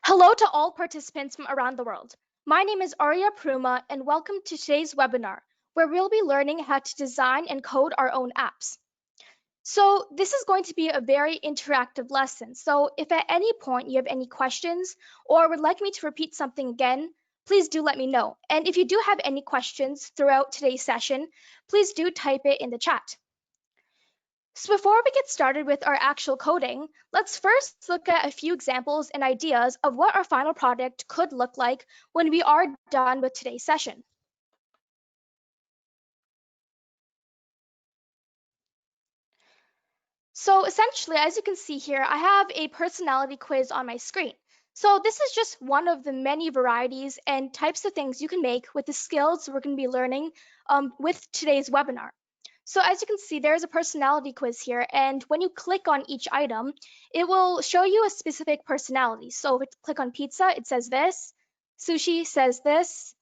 Hello to all participants from around the world. My name is Arya Peruma, and welcome to today's webinar, where we'll be learning how to design and code our own apps. So this is going to be a very interactive lesson. So if at any point you have any questions or would like me to repeat something again, please do let me know. And if you do have any questions throughout today's session, please do type it in the chat. So before we get started with our actual coding, let's first look at a few examples and ideas of what our final product could look like when we are done with today's session. So essentially, as you can see here, I have a personality quiz on my screen. So this is just one of the many varieties and types of things you can make with the skills we're going to be learning with today's webinar. So as you can see, there's a personality quiz here, and when you click on each item, it will show you a specific personality. So if you click on pizza, it says this, sushi says this,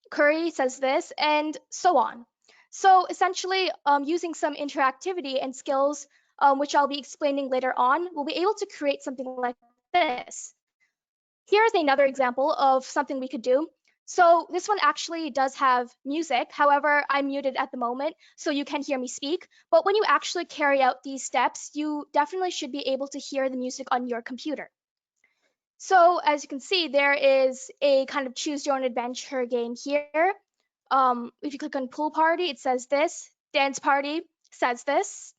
curry says this, and so on. So essentially, using some interactivity and skills, which I'll be explaining later on, we'll be able to create something like this. Here's another example of something we could do. So this one actually does have music. However, I'm muted at the moment, so you can hear me speak. But when you actually carry out these steps, you definitely should be able to hear the music on your computer. So as you can see, there is a kind of choose your own adventure game here. If you click on pool party, it says this. Dance party says this.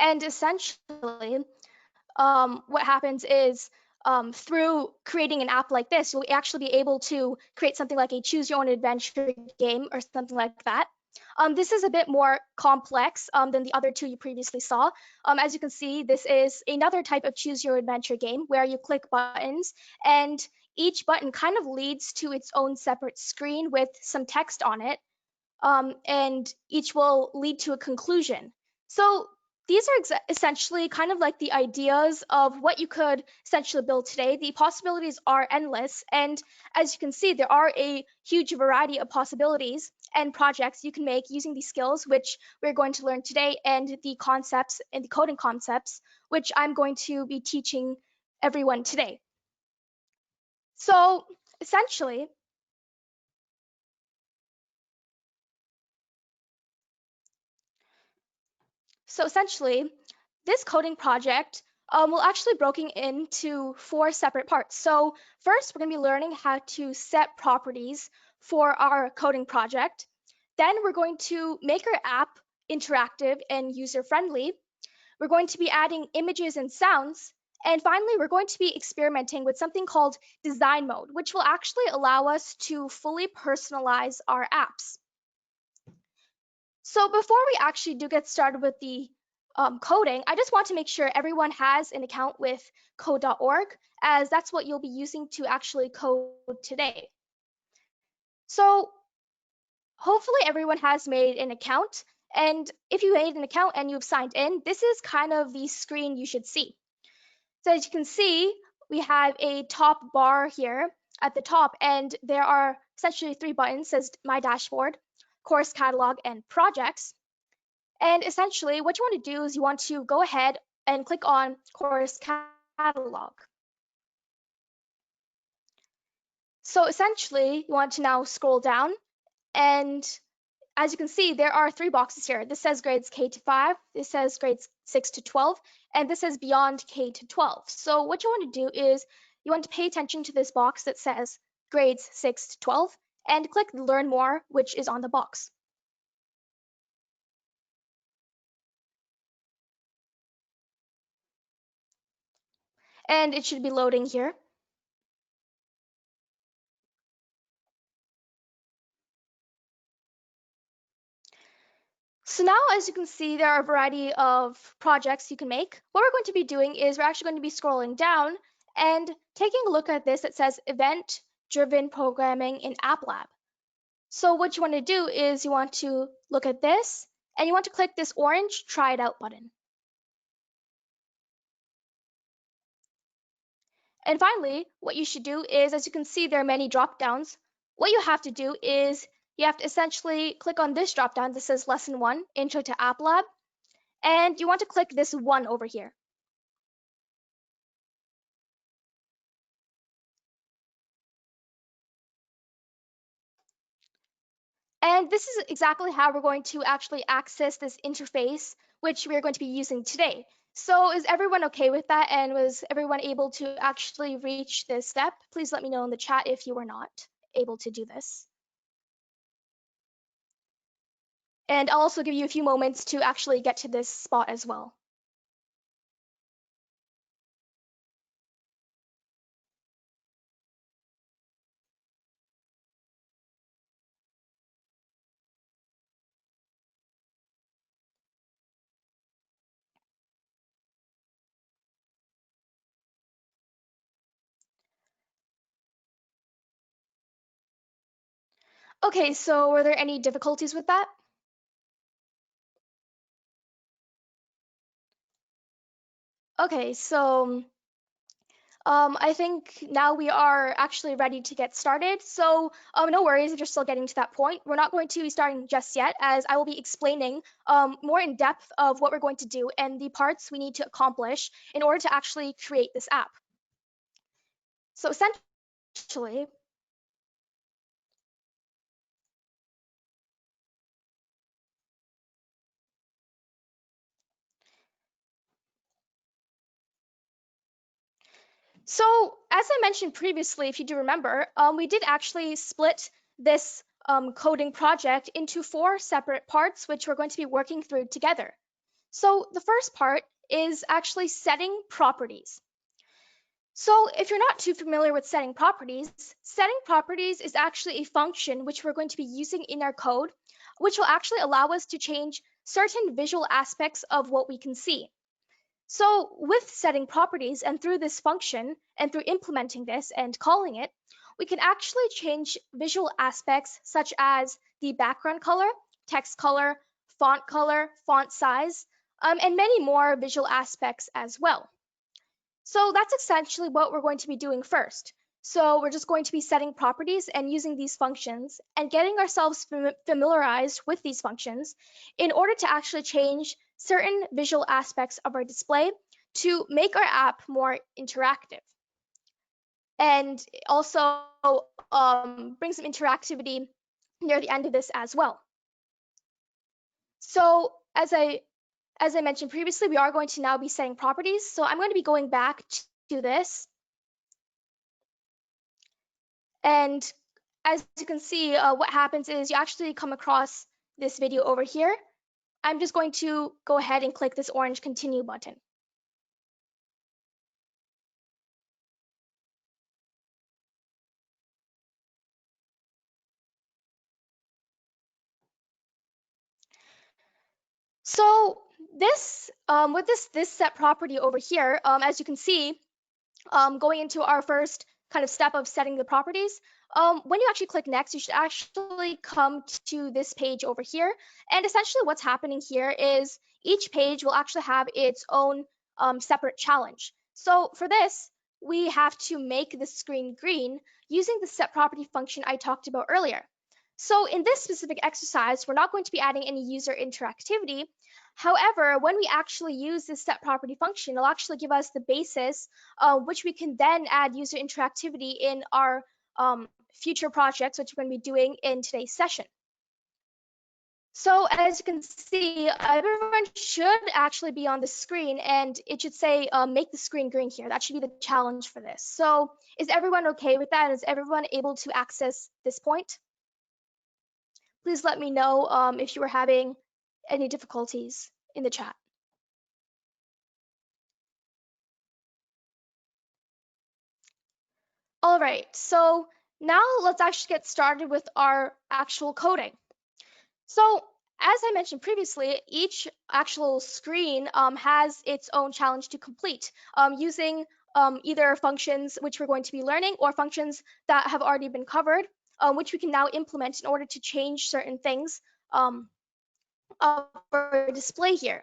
And essentially, what happens is through creating an app like this, you'll actually be able to create something like a choose your own adventure game or something like that. This is a bit more complex than the other two you previously saw. As you can see, this is another type of choose your adventure game where you click buttons and each button kind of leads to its own separate screen with some text on it, and each will lead to a conclusion. So these are essentially kind of like the ideas of what you could essentially build today. The possibilities are endless, and as you can see, there are a huge variety of possibilities and projects you can make using these skills, which we're going to learn today, and the concepts and the coding concepts, which I'm going to be teaching everyone today. So essentially, this coding project will actually broken into 4 separate parts. So first, we're going to be learning how to set properties for our coding project. Then we're going to make our app interactive and user-friendly. We're going to be adding images and sounds. And finally, we're going to be experimenting with something called design mode, which will actually allow us to fully personalize our apps. So before we actually do get started with the coding, I just want to make sure everyone has an account with code.org, as that's what you'll be using to actually code today. So hopefully everyone has made an account. And if you made an account and you've signed in, this is kind of the screen you should see. So as you can see, we have a top bar here at the top, and there are essentially 3 buttons, says My Dashboard, Course Catalog, and Projects. And essentially, what you want to do is you want to go ahead and click on Course Catalog. So essentially, you want to now scroll down, and as you can see, there are 3 boxes here. This says grades K to 5, this says grades 6 to 12, and this says beyond K to 12. So what you want to do is you want to pay attention to this box that says grades 6 to 12 and click Learn More, which is on the box. And it should be loading here. So now, as you can see, there are a variety of projects you can make. What we're going to be doing is we're actually going to be scrolling down and taking a look at this that says Event-Driven Programming in App Lab. So what you want to do is you want to look at this, and you want to click this orange Try It Out button. And finally, what you should do is, as you can see, there are many drop-downs. What you have to do is you have to essentially click on this drop-down that says Lesson 1, Intro to App Lab, and you want to click this 1 over here. And this is exactly how we're going to actually access this interface, which we're going to be using today. So is everyone okay with that? And was everyone able to actually reach this step? Please let me know in the chat if you were not able to do this. And I'll also give you a few moments to actually get to this spot as well. Okay, so were there any difficulties with that? Okay, so I think now we are actually ready to get started. So no worries if you're still getting to that point. We're not going to be starting just yet, as I will be explaining more in depth of what we're going to do and the parts we need to accomplish in order to actually create this app. So essentially, so as I mentioned previously, if you do remember, we did actually split this coding project into 4 separate parts, which we're going to be working through together. So the first part is actually setting properties. So if you're not too familiar with setting properties is actually a function which we're going to be using in our code, which will actually allow us to change certain visual aspects of what we can see. So with setting properties and through this function and through implementing this and calling it, we can actually change visual aspects such as the background color, font size, and many more visual aspects as well. So that's essentially what we're going to be doing first. So we're just going to be setting properties and using these functions and getting ourselves familiarized with these functions in order to actually change certain visual aspects of our display to make our app more interactive. And also bring some interactivity near the end of this as well. So as I mentioned previously, we are going to now be setting properties. So I'm going to be going back to this. And as you can see, what happens is you actually come across this video over here. I'm just going to go ahead and click this orange continue button. So this with this set property over here, as you can see, going into our first kind of step of setting the properties, when you actually click next, you should actually come to this page over here. And essentially what's happening here is each page will actually have its own separate challenge. So for this, we have to make the screen green using the set property function I talked about earlier. So in this specific exercise, we're not going to be adding any user interactivity. However, when we actually use this set property function, it'll actually give us the basis, which we can then add user interactivity in our future projects, which we're going to be doing in today's session. So as you can see, everyone should actually be on the screen, and it should say make the screen green here. That should be the challenge for this. So is everyone okay with that? Is everyone able to access this point? Please let me know if you are having any difficulties in the chat. All right, so now let's actually get started with our actual coding. So as I mentioned previously, each actual screen has its own challenge to complete using either functions which we're going to be learning or functions that have already been covered, which we can now implement in order to change certain things of our display here.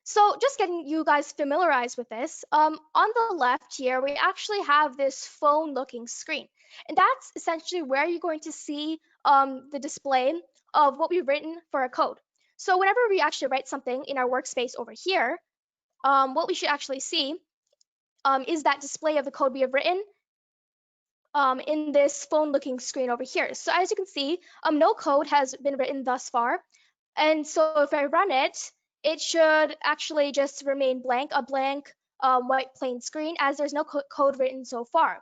So just getting you guys familiarized with this, on the left here, we actually have this phone looking screen. And that's essentially where you're going to see the display of what we've written for our code. So whenever we actually write something in our workspace over here, what we should actually see is that display of the code we have written in this phone looking screen over here. So as you can see, no code has been written thus far. And so if I run it, it should actually just remain blank, a blank white plain screen, as there's no code written so far.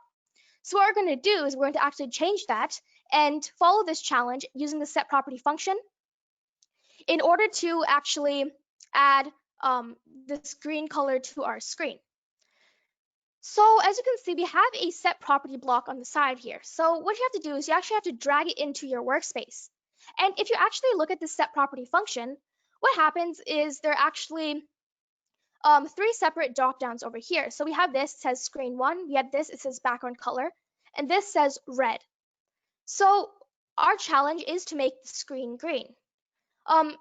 So what we're going to do is we're going to actually change that and follow this challenge using the set property function in order to actually add this green color to our screen. So as you can see, we have a set property block on the side here. So what you have to do is you actually have to drag it into your workspace. And if you actually look at the set property function, what happens is there are actually three separate drop downs over here. So we have this, it says screen one, we have this, it says background color, and this says red. So our challenge is to make the screen green.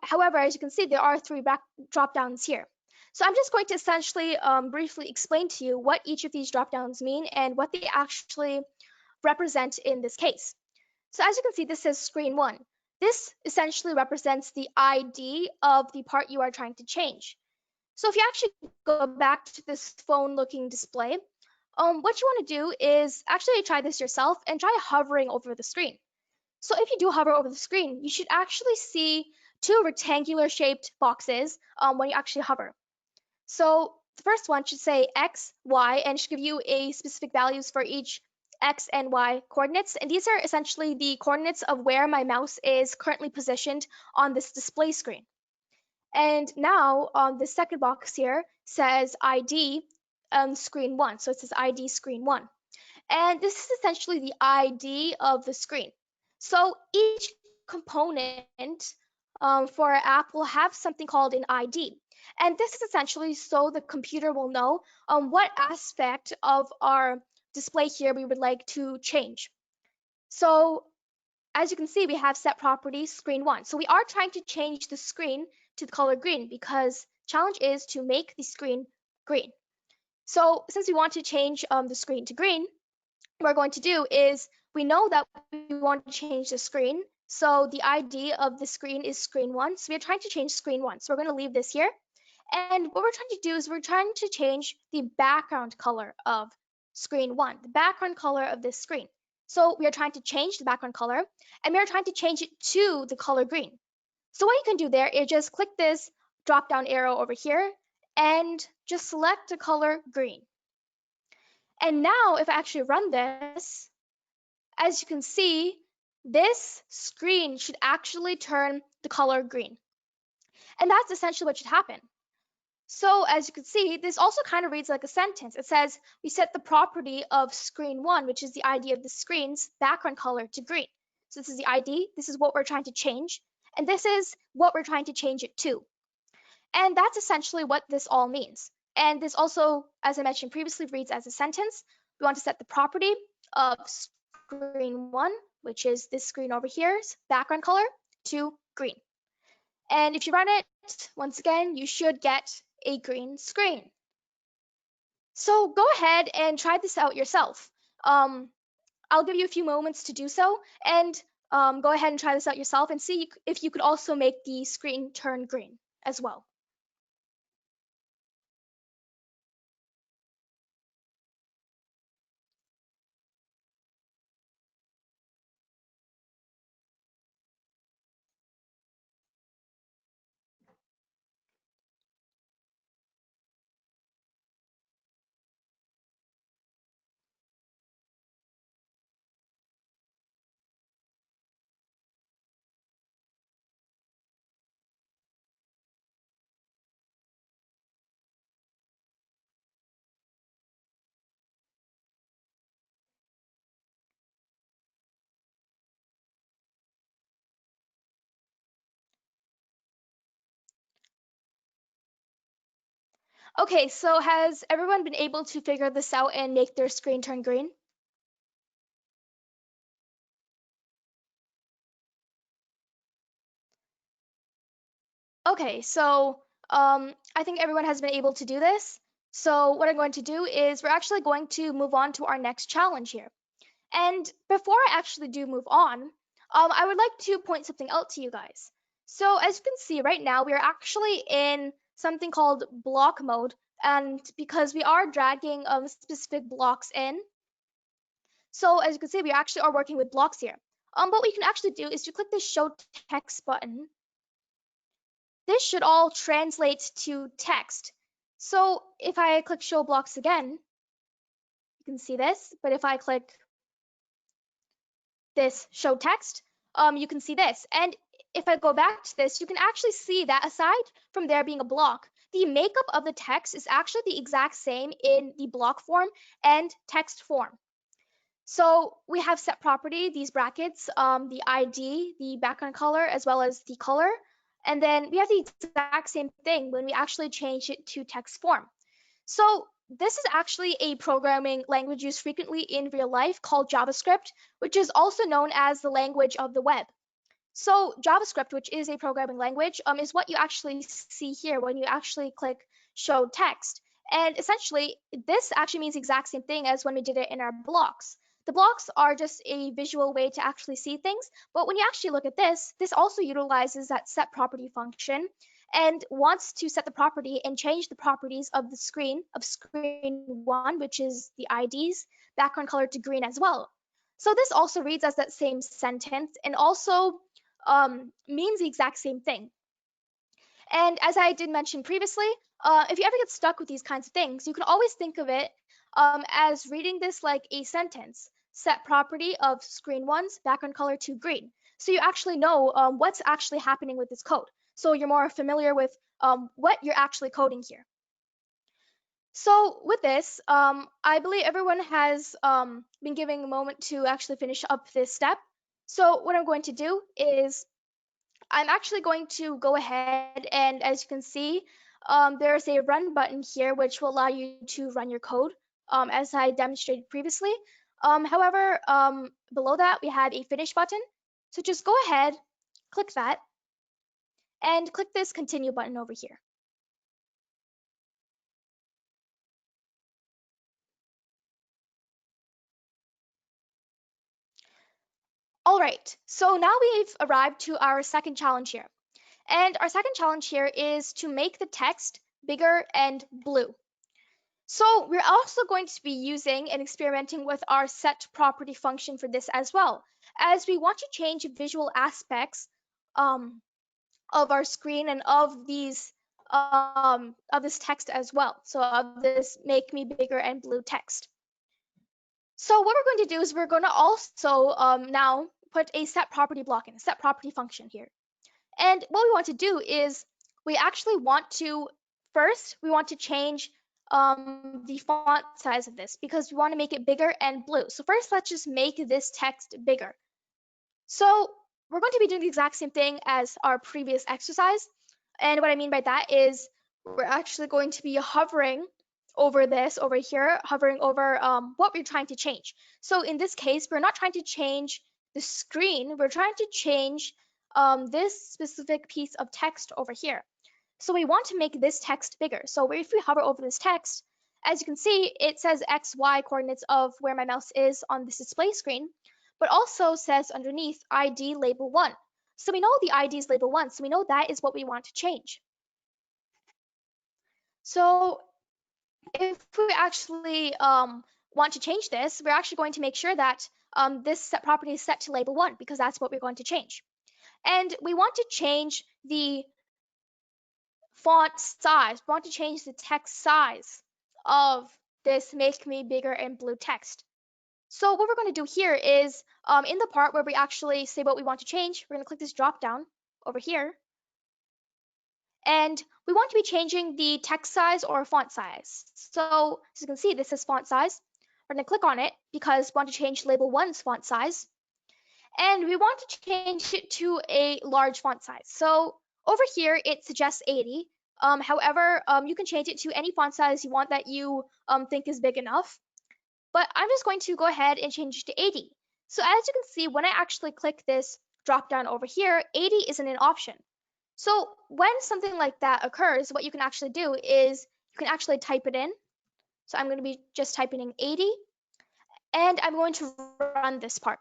However, as you can see, there are three drop downs here. So I'm just going to essentially briefly explain to you what each of these drop downs mean and what they actually represent in this case. So as you can see, this says screen one. This essentially represents the ID of the part you are trying to change. So if you actually go back to this phone looking display, what you want to do is actually try this yourself and try hovering over the screen. So if you do hover over the screen, you should actually see two rectangular shaped boxes when you actually hover. So the first one should say X, Y, and should give you a specific values for each X and Y coordinates. And these are essentially the coordinates of where my mouse is currently positioned on this display screen. And now the second box here says ID screen one. So it says ID screen one. And this is essentially the ID of the screen. So each component for our app will have something called an ID. And this is essentially so the computer will know what aspect of our display here we would like to change. So as you can see, we have set property screen one. So we are trying to change the screen to the color green because challenge is to make the screen green. So since we want to change the screen to green, what we're going to do is we know that we want to change the screen. So the ID of the screen is screen one. So we're trying to change screen one. So we're going to leave this here. And what we're trying to do is we're trying to change the background color of screen one, the background color of this screen. So we are trying to change the background color and we are trying to change it to the color green. So what you can do there is just click this drop down arrow over here and just select the color green. And now if I actually run this, as you can see, this screen should actually turn the color green. And that's essentially what should happen. So as you can see, this also kind of reads like a sentence. It says, we set the property of screen one, which is the ID of the screen's background color, to green. So this is the ID, this is what we're trying to change, and this is what we're trying to change it to. And that's essentially what this all means. And this also, as I mentioned previously, reads as a sentence. We want to set the property of screen one, which is this screen over here's background color, to green. And if you run it, once again, you should get a green screen. So go ahead and try this out yourself. I'll give you a few moments to do so, and go ahead and try this out yourself and see if you could also make the screen turn green as well. Okay, so has everyone been able to figure this out and make their screen turn green? Okay, so I think everyone has been able to do this. So what I'm going to do is we're actually going to move on to our next challenge here. And before I actually do move on, I would like to point something out to you guys. So as you can see right now, we are actually in something called block mode. And because we are dragging specific blocks in, So as you can see, we actually are working with blocks here. What we can actually do is to click the show text button. This should all translate to text. So if I click show blocks again, you can see this, but if I click this show text, you can see this. And if I go back to this, you can actually see that aside from there being a block, the makeup of the text is actually the exact same in the block form and text form. So we have set property, these brackets, the ID, the background color, as well as the color. And then we have the exact same thing when we actually change it to text form. So this is actually a programming language used frequently in real life called JavaScript, which is also known as the language of the web. So JavaScript, which is a programming language, is what you actually see here when you actually click show text. And essentially, this actually means the exact same thing as when we did it in our blocks. The blocks are just a visual way to actually see things, but when you actually look at this, this also utilizes that set property function and wants to set the property and change the properties of the screen, of screen one, which is the IDs, background color to green as well. So this also reads as that same sentence and also means the exact same thing. And as I did mention previously, if you ever get stuck with these kinds of things, you can always think of it as reading this like a sentence. Set property of screen one's background color to green. So you actually know what's actually happening with this code. So you're more familiar with what you're actually coding here. So with this, I believe everyone has been giving a moment to actually finish up this step. So what I'm going to do is I'm actually going to go ahead and as you can see, there's a run button here which will allow you to run your code as I demonstrated previously. However, below that we have a finish button. So just go ahead, click that, and click this continue button over here. All right, so now we've arrived to our second challenge here. And our second challenge here is to make the text bigger and blue. So we're also going to be using and experimenting with our set property function for this as well, as we want to change visual aspects of our screen and of these of this text as well. So of this make me bigger and blue text. So what we're going to do is we're going to also now put a set property block in, a set property function here. And what we want to do is we actually want to, first, we want to change the font size of this because we want to make it bigger and blue. So first, let's just make this text bigger. So we're going to be doing the exact same thing as our previous exercise. And what I mean by that is we're actually going to be hovering over this over here, hovering over what we're trying to change. So in this case, we're not trying to change the screen, we're trying to change this specific piece of text over here. So we want to make this text bigger. So if we hover over this text, as you can see, it says X, Y coordinates of where my mouse is on this display screen, but also says underneath ID label 1. So we know the ID is label 1, so we know that is what we want to change. So if we actually want to change this, we're actually going to make sure that this set property is set to label 1 because that's what we're going to change. And we want to change the font size. We want to change the text size of this make me bigger and blue text. So what we're going to do here is in the part where we actually say what we want to change, we're going to click this drop down over here. And we want to be changing the text size or font size. So as you can see, this says font size. We're going to click on it because we want to change label 1's font size. And we want to change it to a large font size. So over here, it suggests 80. However, you can change it to any font size you want that you think is big enough. But I'm just going to go ahead and change it to 80. So as you can see, when I actually click this drop down over here, 80 isn't an option. So when something like that occurs, what you can actually do is you can actually type it in. So I'm going to be just typing in 80, and I'm going to run this part.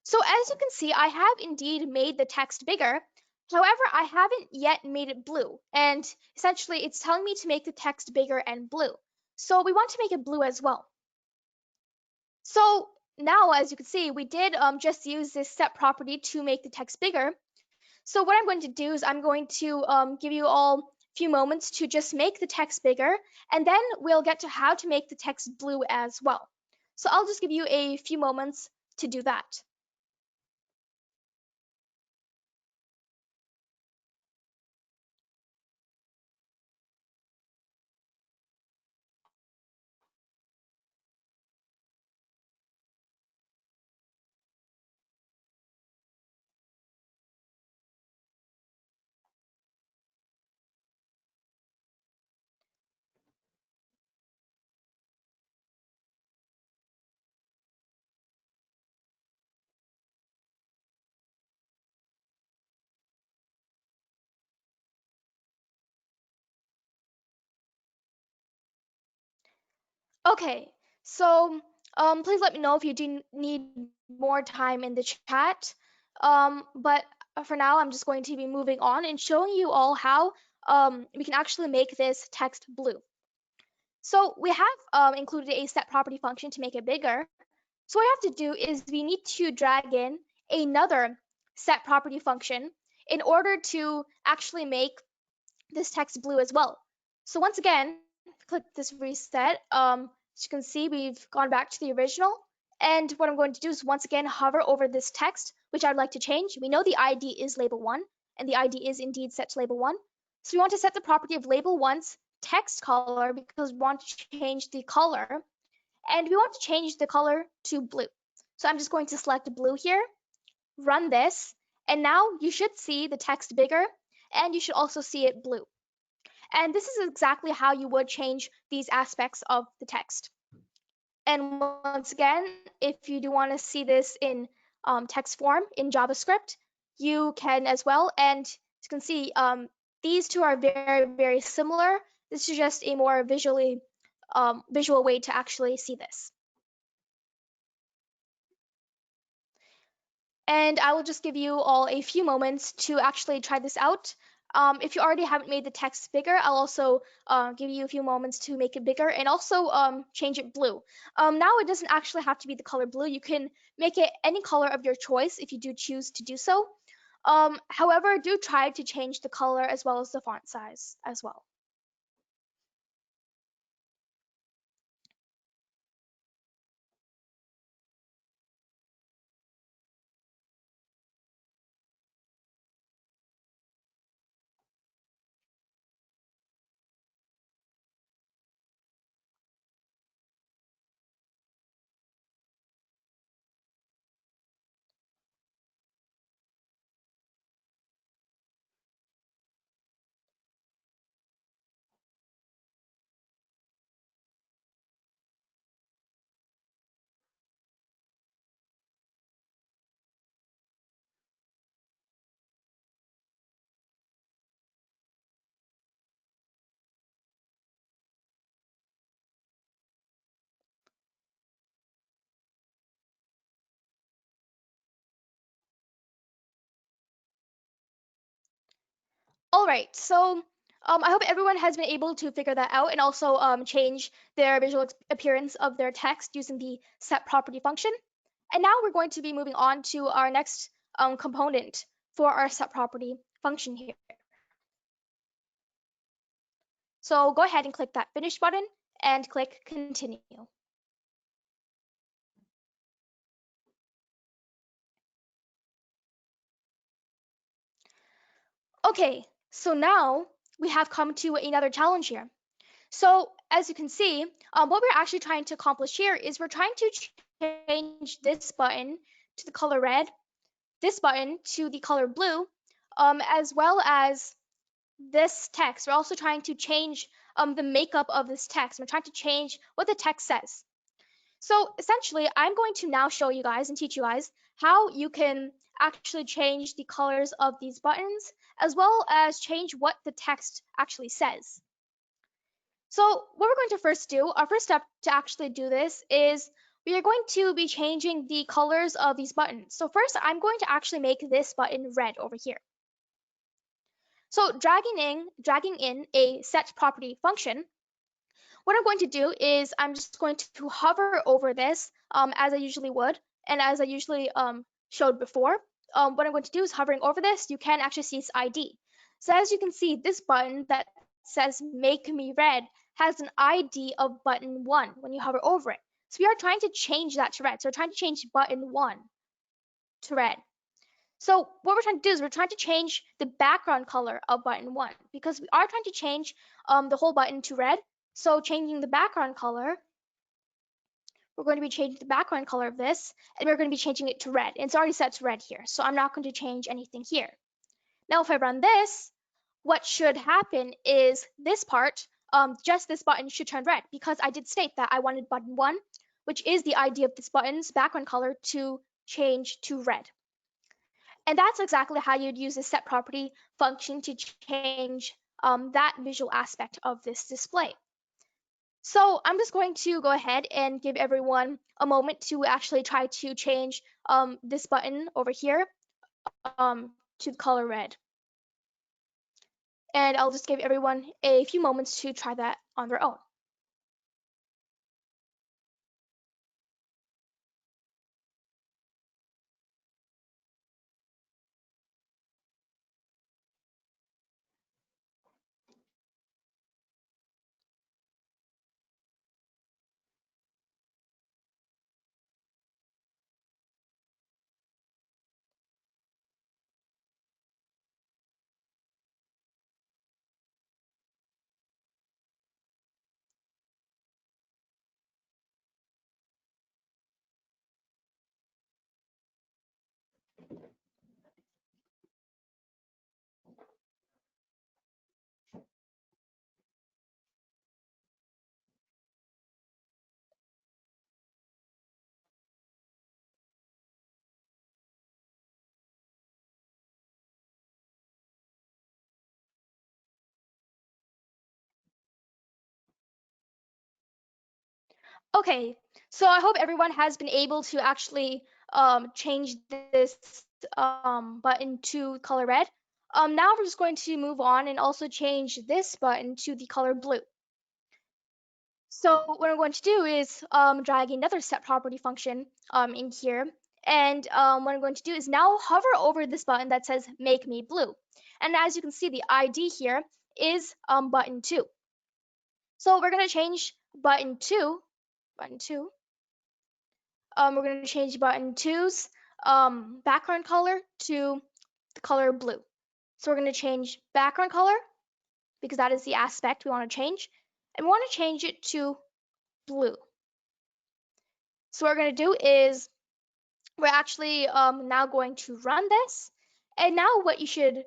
So as you can see, I have indeed made the text bigger. However, I haven't yet made it blue. And essentially, it's telling me to make the text bigger and blue. So we want to make it blue as well. So now, as you can see, we did just use this set property to make the text bigger. So what I'm going to do is I'm going to give you all a few moments to just make the text bigger, and then we'll get to how to make the text blue as well. So I'll just give you a few moments to do that. Okay, so please let me know if you do need more time in the chat. But for now, I'm just going to be moving on and showing you all how we can actually make this text blue. So we have included a set property function to make it bigger. So what we have to do is we need to drag in another set property function in order to actually make this text blue as well. So once again, click this reset. As you can see, we've gone back to the original. And what I'm going to do is once again hover over this text, which I'd like to change. We know the ID is label1, and the ID is indeed set to label1. So we want to set the property of label1's text color because we want to change the color. And we want to change the color to blue. So I'm just going to select blue here, run this, and now you should see the text bigger, and you should also see it blue. And this is exactly how you would change these aspects of the text. And once again, if you do want to see this in text form in JavaScript, you can as well. And as you can see, these two are very, very similar. This is just a more visual way to actually see this. And I will just give you all a few moments to actually try this out. If you already haven't made the text bigger, I'll also give you a few moments to make it bigger and also change it blue. Now it doesn't actually have to be the color blue. You can make it any color of your choice if you do choose to do so. However, do try to change the color as well as the font size as well. All right, so I hope everyone has been able to figure that out and also change their visual appearance of their text using the set property function. And now we're going to be moving on to our next component for our set property function here. So go ahead and click that finish button and click continue. Okay, so now we have come to another challenge here. So as you can see, what we're actually trying to accomplish here is we're trying to change this button to the color red, this button to the color blue, as well as this text. We're also trying to change the makeup of this text. We're trying to change what the text says. So essentially, I'm going to now show you guys and teach you guys how you can actually change the colors of these buttons, as well as change what the text actually says. So what we're going to first do, our first step to actually do this is we are going to be changing the colors of these buttons. So first, I'm going to actually make this button red over here. So dragging in a set property function, what I'm going to do is I'm just going to hover over this as I usually would, and as I usually showed before. What I'm going to do is hovering over this, you can actually see its ID. So as you can see, this button that says make me red has an ID of button 1 when you hover over it. So we are trying to change that to red. So we're trying to change button 1 to red. So what we're trying to do is we're trying to change the background color of button 1 because we are trying to change the whole button to red. So changing the background color, we're going to be changing the background color of this, and we're going to be changing it to red. And it's already set to red here, so I'm not going to change anything here. Now if I run this, what should happen is this part, just this button should turn red because I did state that I wanted button 1, which is the ID of this button's background color, to change to red. And that's exactly how you'd use the set property function to change that visual aspect of this display. So I'm just going to go ahead and give everyone a moment to actually try to change this button over here to the color red. And I'll just give everyone a few moments to try that on their own. Okay, so I hope everyone has been able to actually change this button to color red. Now we're just going to move on and also change this button to the color blue. So what I'm going to do is drag another set property function in here. And what I'm going to do is now hover over this button that says make me blue. And as you can see, the ID here is button 2. So we're going to change button 2. We're going to change button 2's background color to the color blue. So we're going to change background color because that is the aspect we want to change. And we want to change it to blue. So what we're going to do is we're actually now going to run this. And now what you should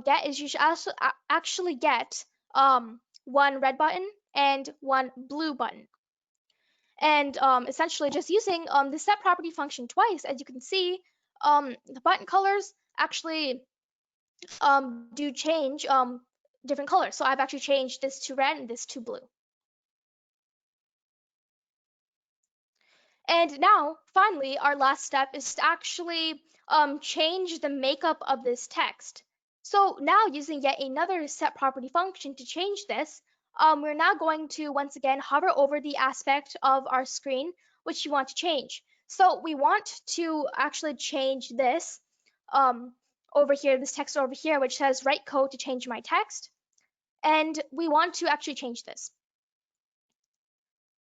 get is you should also actually get one red button and one blue button. And essentially just using the set property function twice, as you can see, the button colors actually do change different colors. So I've actually changed this to red and this to blue. And now, finally, our last step is to actually change the makeup of this text. So now using yet another set property function to change this, we're now going to once again hover over the aspect of our screen which you want to change. So we want to actually change this over here, this text over here, which says write code to change my text. And we want to actually change this.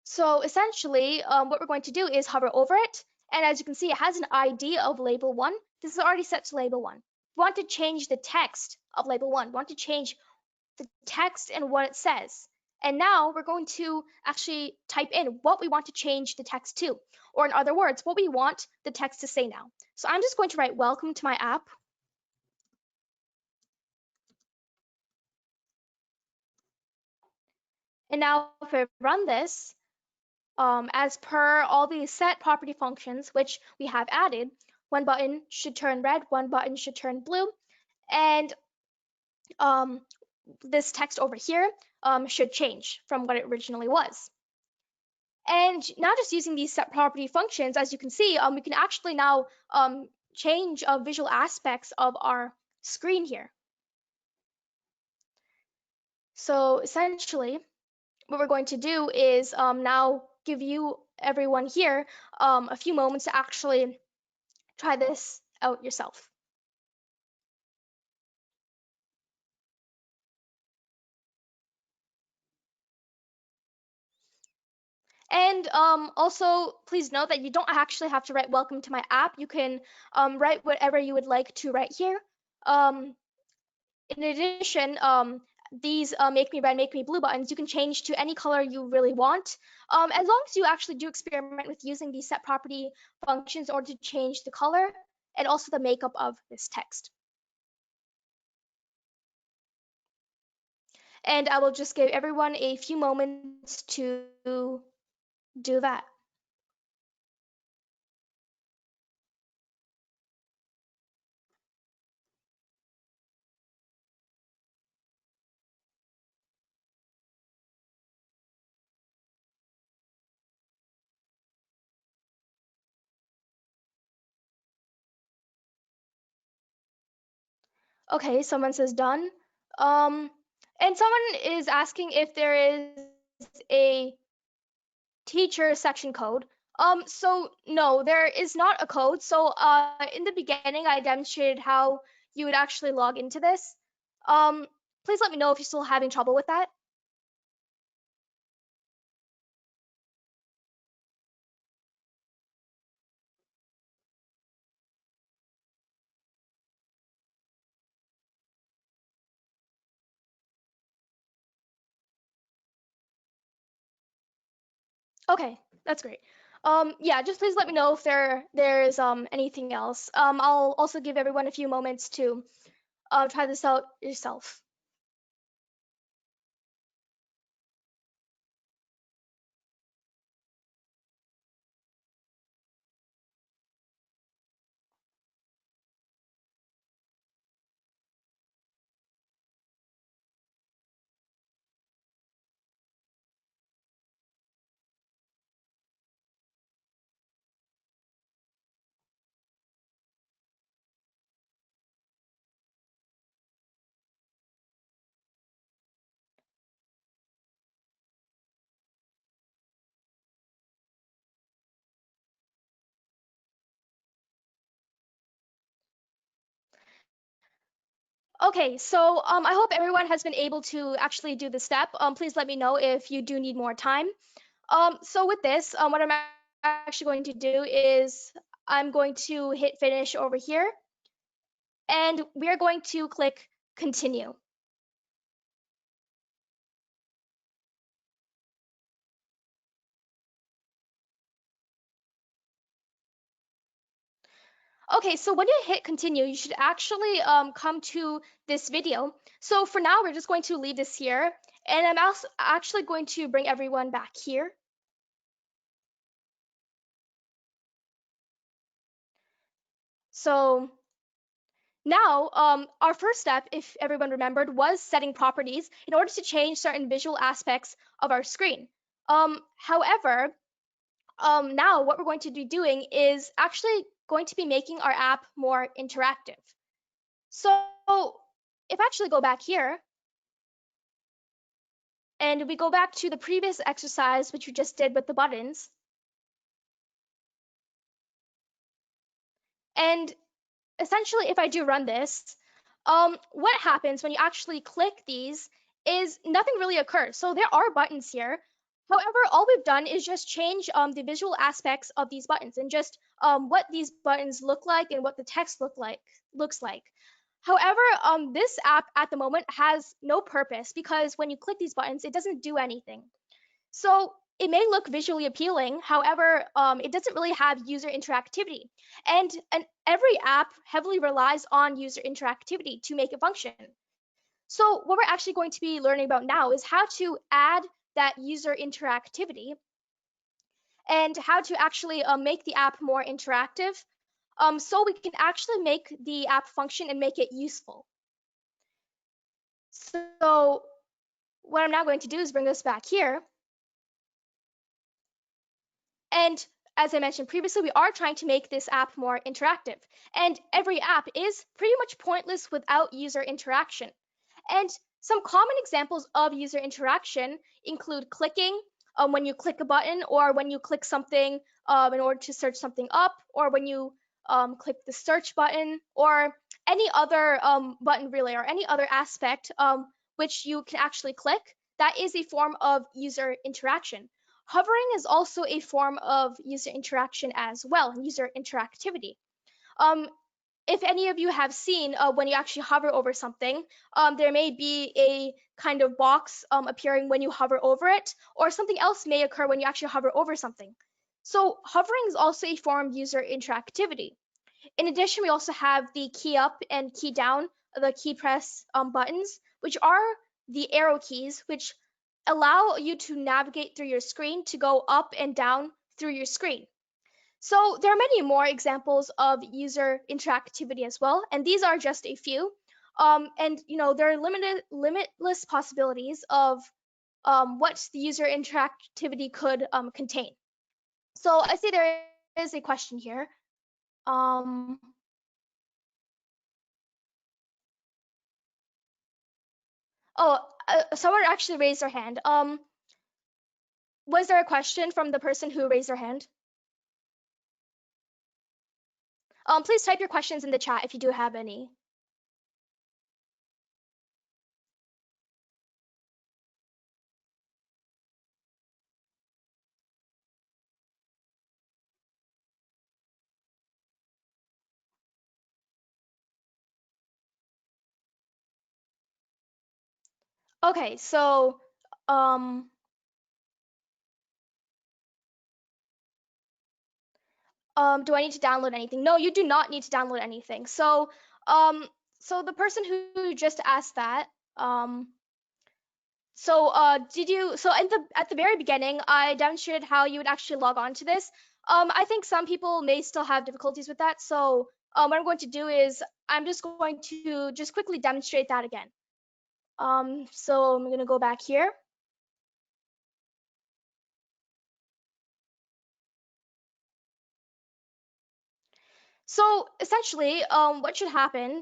So essentially, what we're going to do is hover over it. And as you can see, it has an ID of label 1. This is already set to label 1. We want to change the text of label 1. We want to change the text and what it says. And now we're going to actually type in what we want to change the text to, or in other words, what we want the text to say now. So I'm just going to write welcome to my app. And now if I run this, as per all these set property functions which we have added, one button should turn red, one button should turn blue, and this text over here should change from what it originally was. And now just using these set property functions, as you can see, we can actually now change visual aspects of our screen here. So essentially, what we're going to do is now give you everyone here a few moments to actually try this out yourself. And also, please note that you don't actually have to write welcome to my app. You can write whatever you would like to write here. Um, in addition, these make me red, make me blue buttons, you can change to any color you really want, as long as you actually do experiment with using the set property functions in order to change the color and also the makeup of this text. And I will just give everyone a few moments to do that. Okay, someone says done. Um, and someone is asking if there is a teacher section code. So no, there is not a code. So in the beginning, I demonstrated how you would actually log into this. Please let me know if you're still having trouble with that. Okay, that's great. Yeah, just please let me know if there's anything else. I'll also give everyone a few moments to try this out yourself. Okay, so I hope everyone has been able to actually do the step. Please let me know if you do need more time. So with this, what I'm actually going to do is I'm going to hit finish over here, and we are going to click continue. Okay, so when you hit continue, you should actually come to this video. So for now, we're just going to leave this here, and I'm also actually going to bring everyone back here. So now, our first step, if everyone remembered, was setting properties in order to change certain visual aspects of our screen. However, now what we're going to be doing is actually going to be making our app more interactive. So if I actually go back here and we go back to the previous exercise, which we just did with the buttons, and essentially if I do run this, what happens when you actually click these is nothing really occurs. So there are buttons here. However, all we've done is just change the visual aspects of these buttons and just what these buttons look like and what the text looks like. However, this app at the moment has no purpose because when you click these buttons, it doesn't do anything. So it may look visually appealing, however, it doesn't really have user interactivity. And every app heavily relies on user interactivity to make it function. So what we're actually going to be learning about now is how to add that user interactivity and how to actually make the app more interactive, so we can actually make the app function and make it useful. So what I'm now going to do is bring us back here. And as I mentioned previously, we are trying to make this app more interactive. And every app is pretty much pointless without user interaction. And Some common examples of user interaction include clicking, when you click a button, or when you click something in order to search something up, or when you click the search button, or any other button really, or any other aspect which you can actually click. That is a form of user interaction. Hovering is also a form of user interaction as well, user interactivity. Um, if any of you have seen when you actually hover over something, there may be a kind of box appearing when you hover over it, or something else may occur when you actually hover over something. So hovering is also a form of user interactivity. In addition, we also have the key up and key down, the key press buttons, which are the arrow keys, which allow you to navigate through your screen to go up and down through your screen. So there are many more examples of user interactivity as well, and these are just a few. And there are limitless possibilities of what the user interactivity could contain. So I see there is a question here. Um, oh, someone actually raised their hand. Was there a question from the person who raised their hand? Please type your questions in the chat if you do have any. Okay, so um, do I need to download anything? No, you do not need to download anything. Um, so the person who just asked that, did you? So at the very beginning, I demonstrated how you would actually log on to this. I think some people may still have difficulties with that. So what I'm going to do is I'm just going to just quickly demonstrate that again. So I'm going to go back here. So essentially, what should happen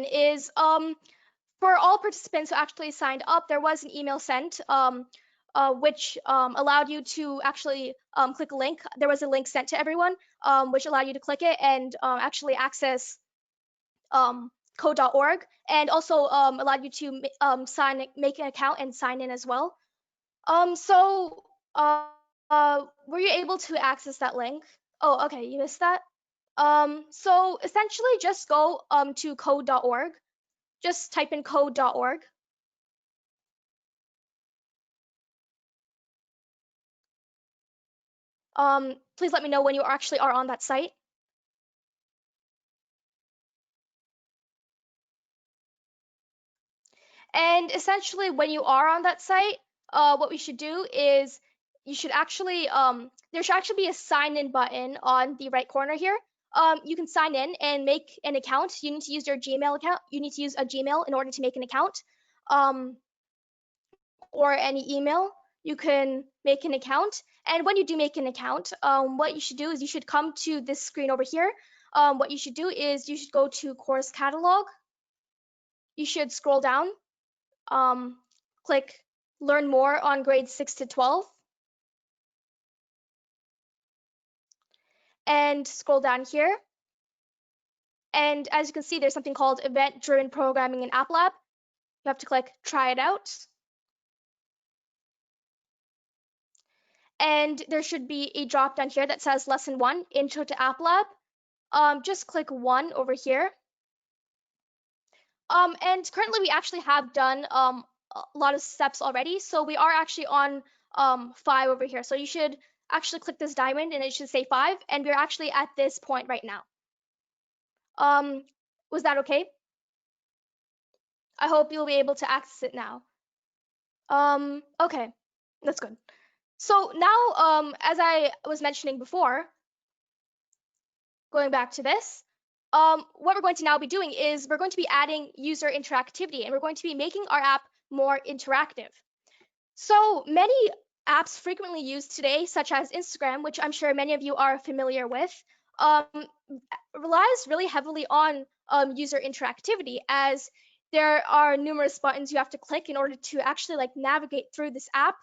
is for all participants who actually signed up, there was an email sent which allowed you to actually click a link. There was a link sent to everyone, which allowed you to click it and actually access code.org, and also allowed you to make an account and sign in as well. So were you able to access that link? Oh, okay, you missed that. So essentially, just go to code.org. Just type in code.org. Please let me know when you actually are on that site. And essentially, when you are on that site, what we should do is you should actually there should actually be a sign in button on the right corner here. You can sign in and make an account. You need to use your Gmail account. You need to use a Gmail in order to make an account, or any email. You can make an account. And when you do make an account, what you should do is you should come to this screen over here. What you should do is you should go to course catalog. You should scroll down, click learn more on grades 6 to 12, and scroll down here. And as you can see, there's something called event-driven programming in App Lab. You have to click try it out. And there should be a drop down here that says lesson 1, intro to App Lab. Just click 1 over here. And currently we actually have done a lot of steps already. So we are actually on 5 over here. So you should actually click this diamond and it should say 5. And we're actually at this point right now. Was that okay? I hope you'll be able to access it now. Okay, that's good. So now, as I was mentioning before, going back to this, what we're going to now be doing is we're going to be adding user interactivity, and we're going to be making our app more interactive. So many apps frequently used today, such as Instagram, which I'm sure many of you are familiar with, relies really heavily on user interactivity, as there are numerous buttons you have to click in order to actually like navigate through this app.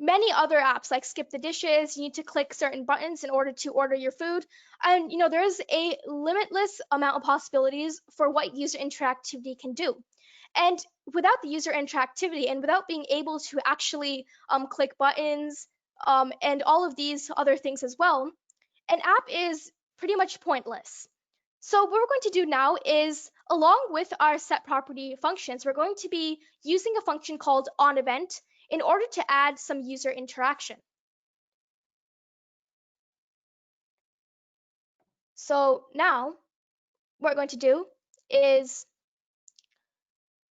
Many other apps like skip the dishes, you need to click certain buttons in order to order your food. And there's a limitless amount of possibilities for what user interactivity can do. And without the user interactivity and without being able to actually click buttons and all of these other things as well, an app is pretty much pointless. So what we're going to do now is, along with our set property functions, we're going to be using a function called onEvent in order to add some user interaction. So now what we're going to do is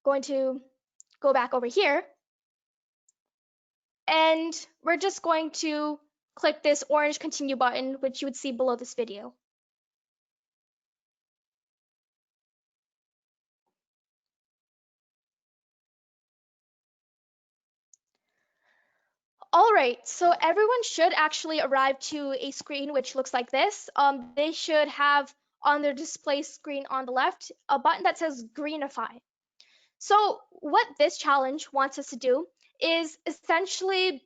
going to go back over here, and we're just going to click this orange continue button, which you would see below this video. All right, so everyone should actually arrive to a screen which looks like this. They should have on their display screen on the left a button that says Greenify. So what this challenge wants us to do is essentially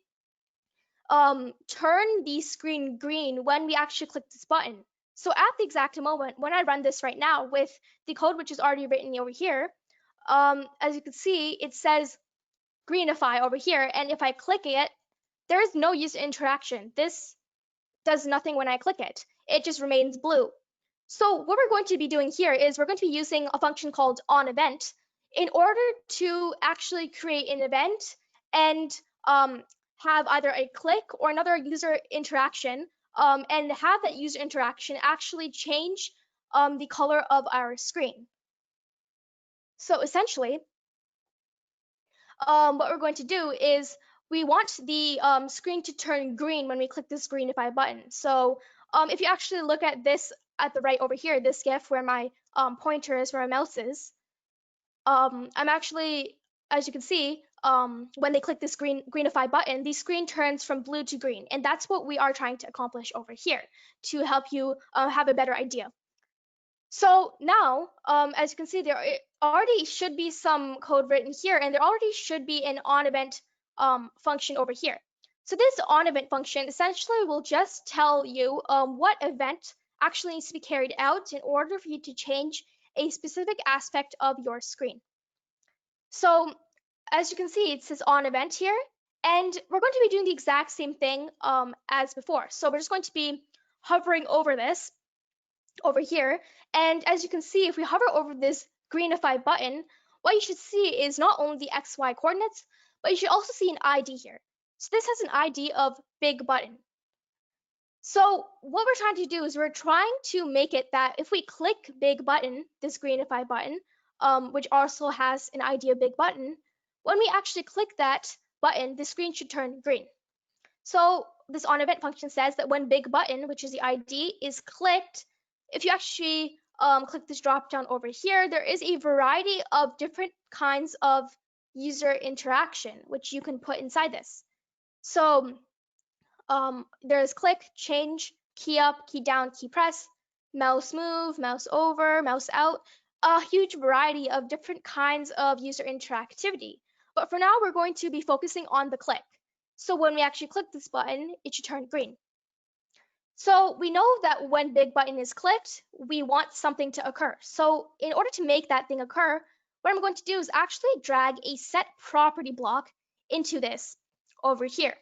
turn the screen green when we actually click this button. So at the exact moment, when I run this right now with the code which is already written over here, as you can see, it says Greenify over here, and if I click it, there is no user interaction. This does nothing when I click it. It just remains blue. So what we're going to be doing here is we're going to be using a function called onEvent in order to actually create an event and have either a click or another user interaction, and have that user interaction actually change the color of our screen. So essentially, what we're going to do is we want the screen to turn green when we click this Greenify button. So if you actually look at this at the right over here, this GIF where my pointer is, where my mouse is, I'm actually, as you can see, when they click this Greenify button, the screen turns from blue to green. And that's what we are trying to accomplish over here to help you have a better idea. So now, as you can see, there already should be some code written here, and there already should be an onEvent function over here. So this onEvent function essentially will just tell you what event actually needs to be carried out in order for you to change a specific aspect of your screen. So as you can see, it says onEvent here, and we're going to be doing the exact same thing as before. So we're just going to be hovering over this over here. And as you can see, if we hover over this Greenify button, what you should see is not only the XY coordinates, but you should also see an ID here. So this has an ID of big button. So what we're trying to do is we're trying to make it that if we click big button, this Greenify button, which also has an ID of big button, when we actually click that button, the screen should turn green. So this onEvent function says that when big button, which is the ID, is clicked, if you actually click this drop down over here, there is a variety of different kinds of user interaction which you can put inside this. So there's click, change, key up, key down, key press, mouse move, mouse over, mouse out, a huge variety of different kinds of user interactivity. But for now, we're going to be focusing on the click. So when we actually click this button, it should turn green. So we know that when big button is clicked, we want something to occur. So in order to make that thing occur, what I'm going to do is actually drag a set property block into this over here.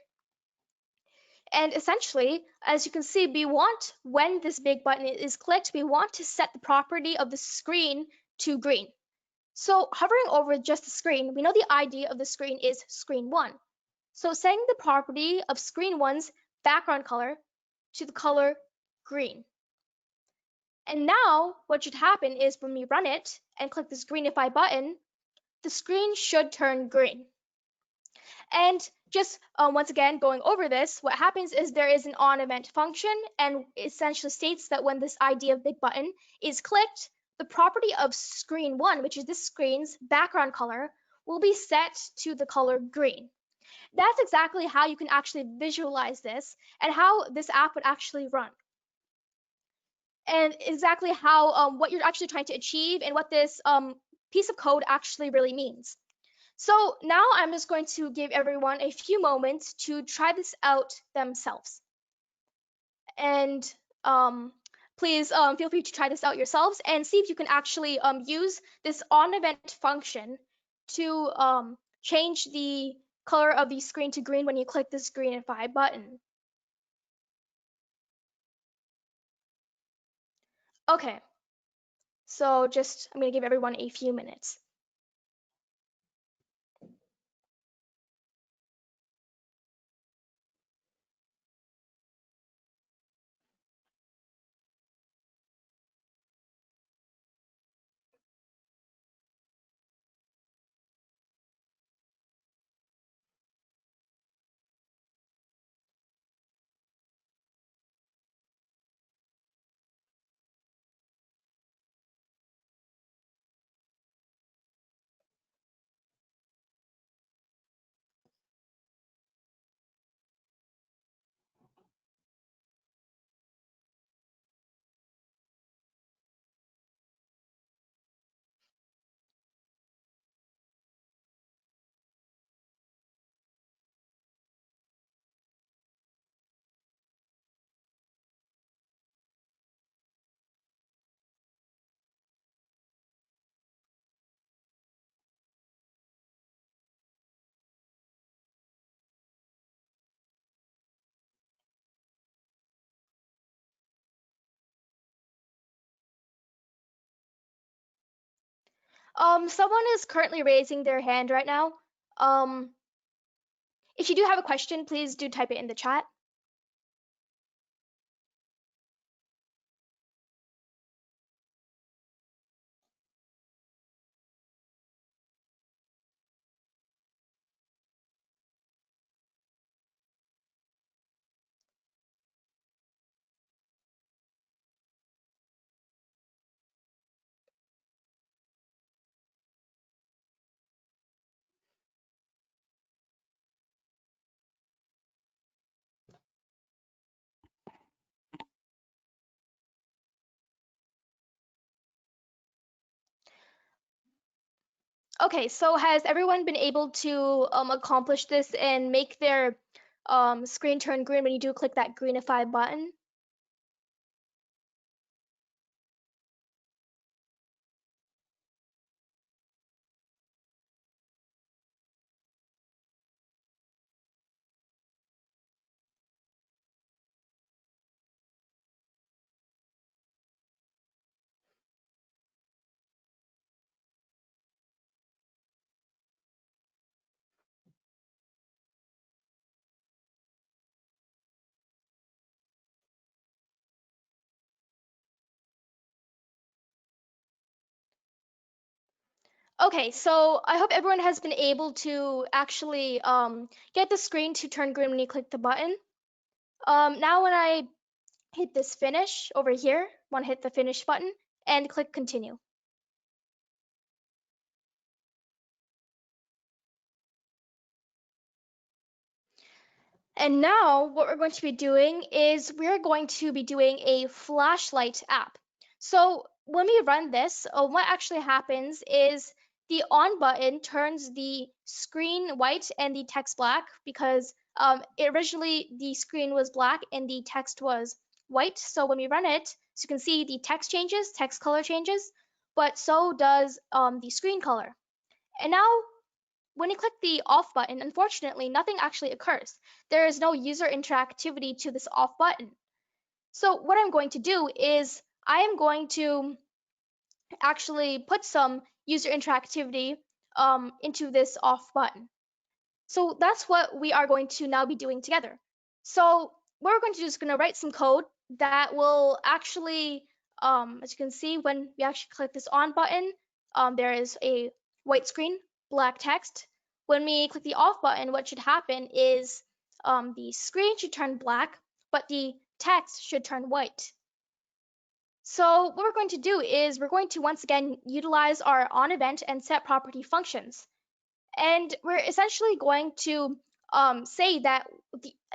And essentially, as you can see, we want, when this big button is clicked, we want to set the property of the screen to green. So hovering over just the screen, we know the ID of the screen is screen1. So setting the property of screen1's background color to the color green. And now what should happen is when we run it and click this Greenify button, the screen should turn green. And just once again, going over this, what happens is there is an onEvent function, and essentially states that when this ID of big button is clicked, the property of screen1, which is this screen's background color, will be set to the color green. That's exactly how you can actually visualize this and how this app would actually run. And exactly how what you're actually trying to achieve and what this piece of code actually really means. So now I'm just going to give everyone a few moments to try this out themselves. And please feel free to try this out yourselves and see if you can actually use this onEvent function to change the color of the screen to green when you click this greenify button. Okay, so I'm going to give everyone a few minutes. Someone is currently raising their hand right now. Um, if you do have a question, please do type it in the chat. Okay, so has everyone been able to accomplish this and make their screen turn green when you do click that greenify button? Okay, so I hope everyone has been able to actually get the screen to turn green when you click the button. Now when I hit this finish over here, want to hit the finish button and click continue. And now what we're going to be doing is we're going to be doing a flashlight app. So when we run this, what actually happens is the on button turns the screen white and the text black because originally the screen was black and the text was white. So when we run it, so you can see the text changes, text color changes, but so does the screen color. And now when you click the off button, unfortunately, nothing actually occurs. There is no user interactivity to this off button. So what I'm going to do is I am going to actually put some user interactivity into this off button. So that's what we are going to now be doing together. So what we're going to do is going to write some code that will actually, as you can see, when we actually click this on button, there is a white screen, black text. When we click the off button, what should happen is the screen should turn black, but the text should turn white. So what we're going to do is we're going to once again utilize our onEvent and setProperty functions. And we're essentially going to say that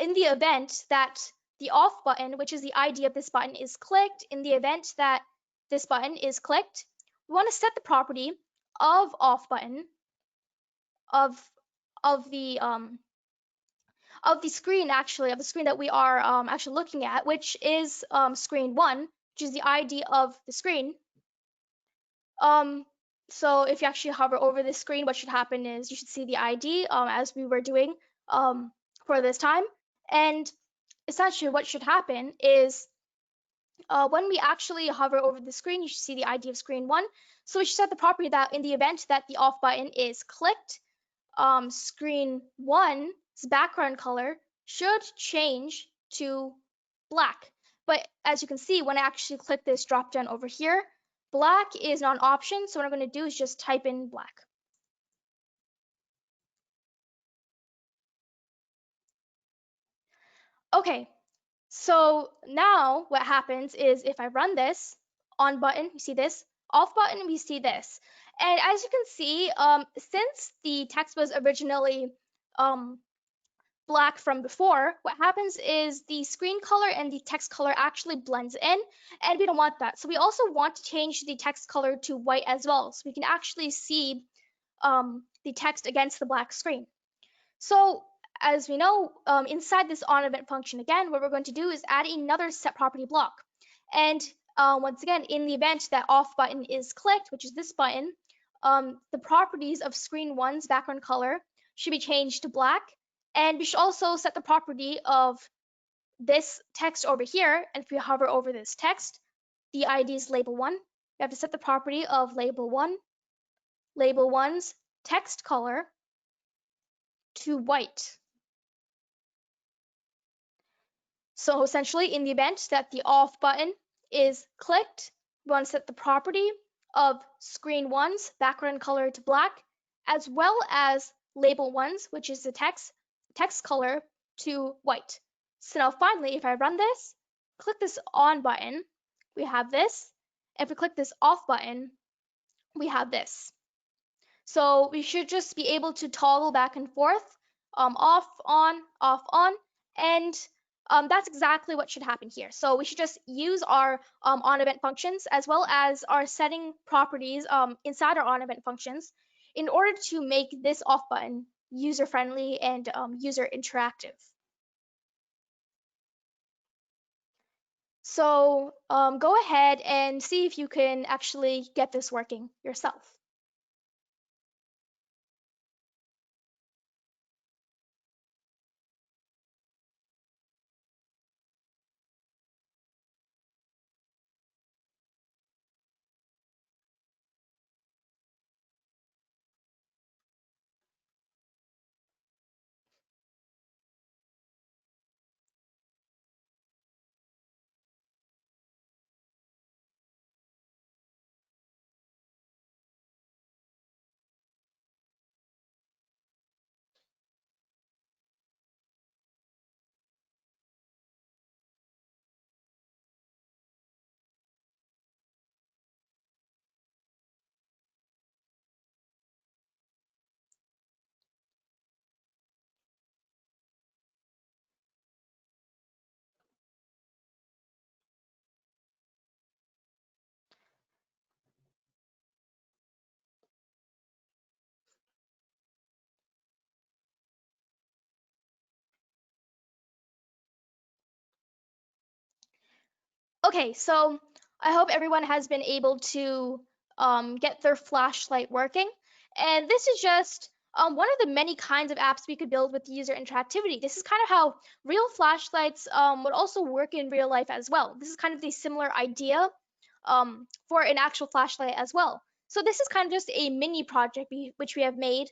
in the event that the off button, which is the ID of this button, is clicked, in the event that this button is clicked, we want to set the property of off button of of the um of the screen, actually, of the screen that we are actually looking at, which is screen 1, which is the ID of the screen. um so if you actually hover over this screen, what should happen is you should see the ID, as we were doing for this time. And essentially what should happen is, when we actually hover over the screen, you should see the ID of screen 1. So we should set the property that in the event that the off button is clicked, screen 1's background color should change to black. But as you can see, when I actually click this drop down over here, black is not an option. So what I'm going to do is just type in black. Okay, so now what happens is if I run this on button, you see this, off button, we see this. And as you can see, since the text was originally um, black from before, what happens is the screen color and the text color actually blends in, and we don't want that. So we also want to change the text color to white as well, so we can actually see the text against the black screen. So as we know, inside this onEvent function again, what we're going to do is add another set property block. And once again, in the event that off button is clicked, which is this button, the properties of screen 1's background color should be changed to black. And we should also set the property of this text over here. And if we hover over this text, the ID is label 1. We have to set the property of label 1's text color to white. So essentially, in the event that the off button is clicked, we want to set the property of screen 1's background color to black, as well as label 1's, which is the text color, to white. So now finally, if I run this, click this on button, we have this. If we click this off button, we have this. So we should just be able to toggle back and forth, off, on, and that's exactly what should happen here. So we should just use our onEvent functions as well as our setting properties inside our onEvent functions in order to make this off button user-friendly and user interactive. So go ahead and see if you can actually get this working yourself. Okay, so I hope everyone has been able to get their flashlight working. And this is just one of the many kinds of apps we could build with user interactivity. This is kind of how real flashlights would also work in real life as well. This is kind of the similar idea for an actual flashlight as well. So this is kind of just a mini project which we have made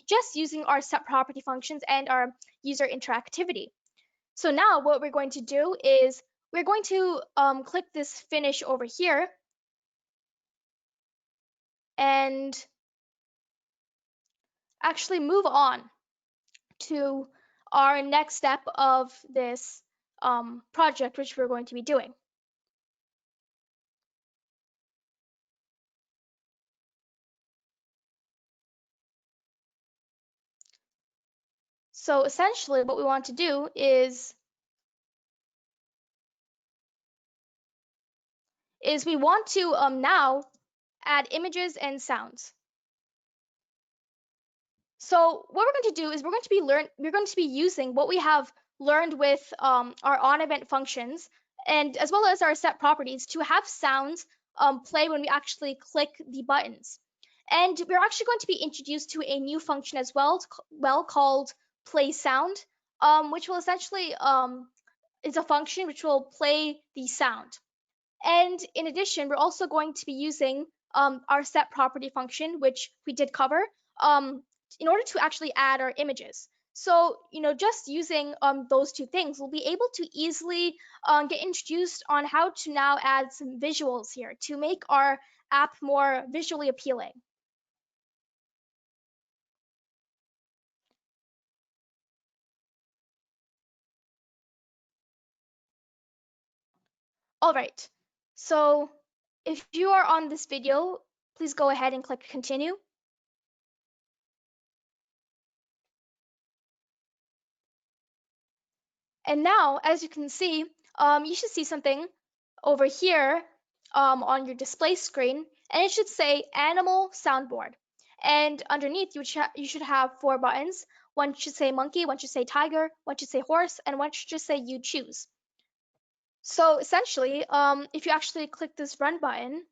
just using our set property functions and our user interactivity. So now what we're going to do is we're going to click this finish over here and actually move on to our next step of this project, which we're going to be doing. So essentially what we want to do is we want to now add images and sounds. So what we're going to do is we're going to be using what we have learned with our on event functions and as well as our set properties to have sounds play when we actually click the buttons. And we're actually going to be introduced to a new function as well called play sound, which will essentially is a function which will play the sound. And in addition, we're also going to be using our set property function, which we did cover, um, in order to actually add our images. So, just using those two things, we'll be able to easily get introduced on how to now add some visuals here to make our app more visually appealing. All right. So if you are on this video, please go ahead and click continue. And now, as you can see, you should see something over here on your display screen, and it should say Animal Soundboard. And underneath, you should have four buttons. One should say monkey, one should say tiger, one should say horse, and one should just say you choose. So essentially, if you actually click this run button,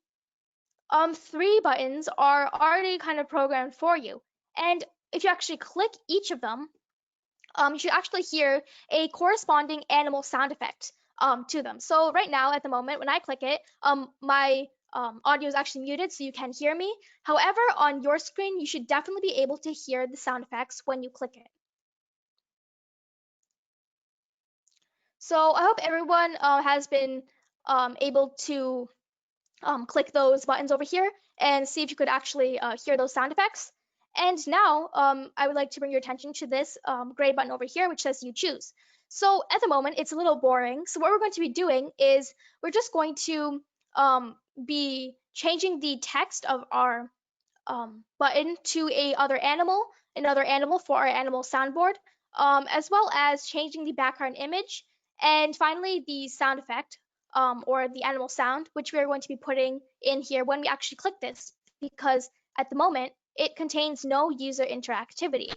three buttons are already kind of programmed for you. And if you actually click each of them, you should actually hear a corresponding animal sound effect to them. So right now, at the moment, when I click it, my audio is actually muted, so you can hear me. However, on your screen, you should definitely be able to hear the sound effects when you click it. So I hope everyone has been able to click those buttons over here and see if you could actually hear those sound effects. And now I would like to bring your attention to this gray button over here, which says you choose. So at the moment, it's a little boring. So what we're going to be doing is we're just going to be changing the text of our button to another animal for our animal soundboard, as well as changing the background image, and finally the sound effect or the animal sound, which we are going to be putting in here when we actually click this, because at the moment it contains no user interactivity.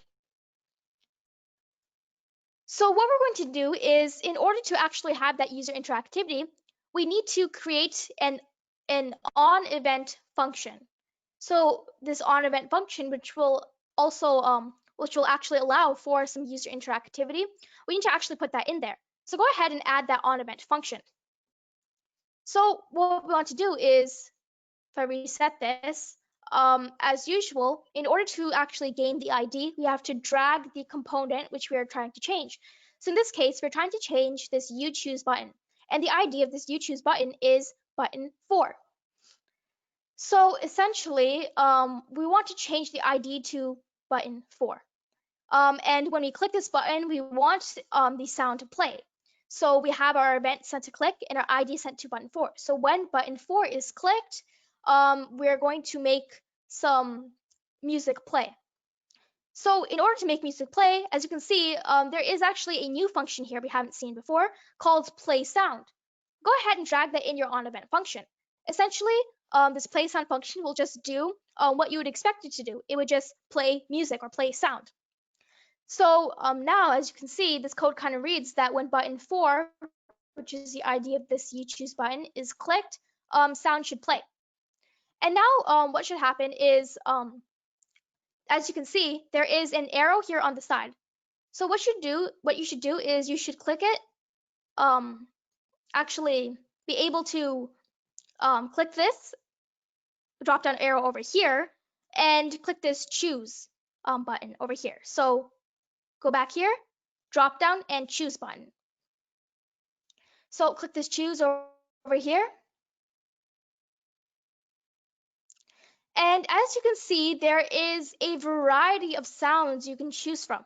So what we're going to do is, in order to actually have that user interactivity, we need to create an on event function. So this on event function, which will actually allow for some user interactivity, we need to actually put that in there. So go ahead and add that on event function. So what we want to do is, if I reset this, as usual, in order to actually gain the ID, we have to drag the component which we are trying to change. So in this case, we're trying to change this you choose button. And the ID of this you choose button is button 4. So essentially, we want to change the ID to button 4. And when we click this button, we want the sound to play. So we have our event set to click and our ID set to button 4. So when button 4 is clicked, we're going to make some music play. So in order to make music play, as you can see, there is actually a new function here we haven't seen before called play sound. Go ahead and drag that in your on event function. Essentially, this play sound function will just do what you would expect it to do. It would just play music or play sound. So now, as you can see, this code kind of reads that when button 4, which is the ID of this you choose button, is clicked, sound should play. And now what should happen is, as you can see, there is an arrow here on the side. So what you should do is you should click it, actually be able to click this drop down arrow over here and click this choose button over here. So go back here, drop down and choose button. So click this choose over here. And as you can see, there is a variety of sounds you can choose from.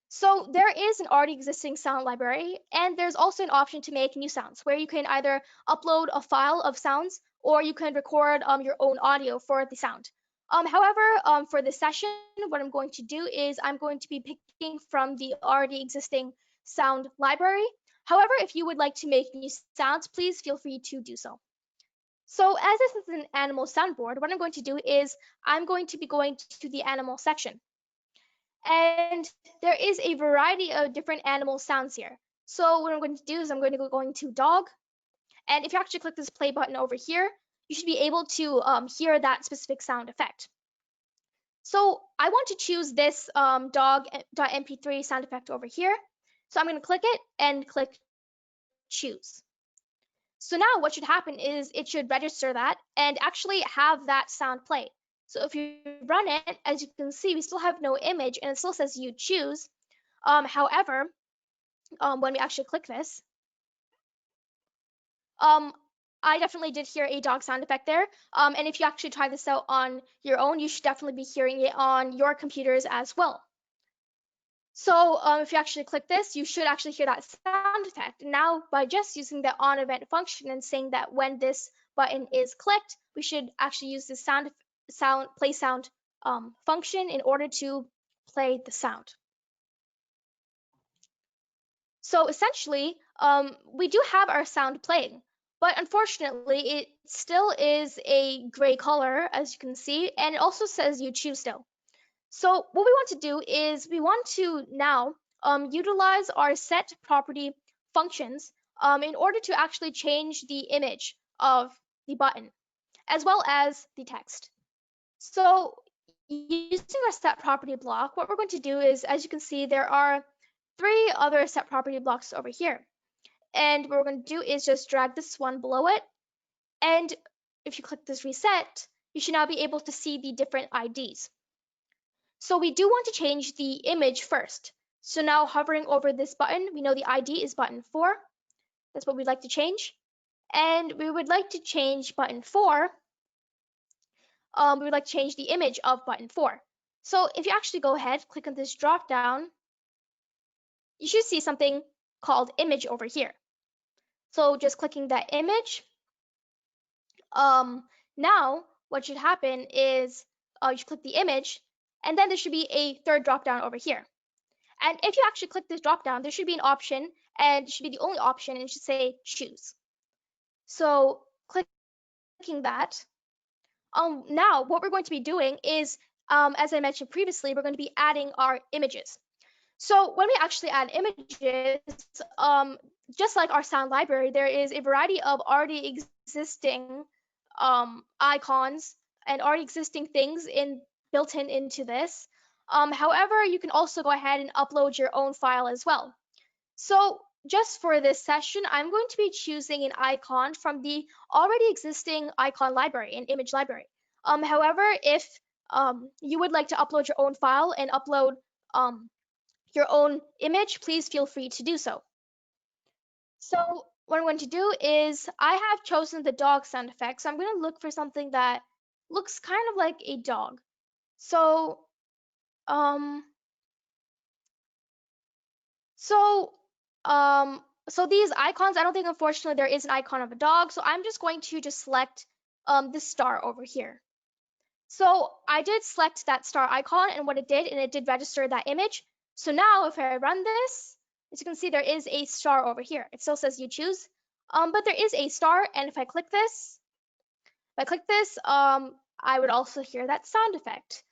So there is an already existing sound library, and there's also an option to make new sounds where you can either upload a file of sounds or you can record your own audio for the sound. However, for this session, what I'm going to do is I'm going to be picking from the already existing sound library. However, if you would like to make new sounds, please feel free to do so. So as this is an animal soundboard, what I'm going to do is I'm going to be going to the animal section. And there is a variety of different animal sounds here. So what I'm going to do is I'm going to go going to dog, and if you actually click this play button over here, you should be able to hear that specific sound effect. So I want to choose this dog.mp3 sound effect over here. So I'm going to click it and click choose. So now what should happen is it should register that and actually have that sound play. So if you run it, as you can see, we still have no image and it still says you choose. However, when we actually click this, um, I definitely did hear a dog sound effect there. And if you actually try this out on your own, you should definitely be hearing it on your computers as well. So if you actually click this, you should actually hear that sound effect. Now, by just using the on event function and saying that when this button is clicked, we should actually use the play sound function in order to play the sound. So essentially, we do have our sound playing, but unfortunately, it still is a gray color, as you can see, and it also says you choose still. So what we want to do is we want to now utilize our set property functions in order to actually change the image of the button, as well as the text. So using our set property block, what we're going to do is, as you can see, there are 3 other set property blocks over here. And what we're going to do is just drag this one below it. And if you click this reset, you should now be able to see the different IDs. So we do want to change the image first. So now hovering over this button, we know the ID is button 4. That's what we'd like to change. And we would like to change button 4. We would like to change the image of button 4. So if you actually go ahead, click on this drop down, you should see something called image over here. So just clicking that image, now what should happen is you should click the image, and then there should be a third drop down over here. And if you actually click this drop down, there should be an option, and it should be the only option, and it should say choose. So clicking that, now what we're going to be doing is, as I mentioned previously, we're going to be adding our images. So when we actually add images, just like our sound library, there is a variety of already existing icons and already existing things built into this. However, you can also go ahead and upload your own file as well. So just for this session, I'm going to be choosing an icon from the already existing icon library, an image library. However, if you would like to upload your own file and upload your own image, please feel free to do so. So what I'm going to do is I have chosen the dog sound effect. So I'm going to look for something that looks kind of like a dog. So um so so these icons, I don't think unfortunately there is an icon of a dog. So I'm just going to just select this star over here. So I did select that star icon and what it did, and it did register that image. So now if I run this, as you can see, there is a star over here. It still says you choose, but there is a star. And if I click this, I would also hear that sound effect.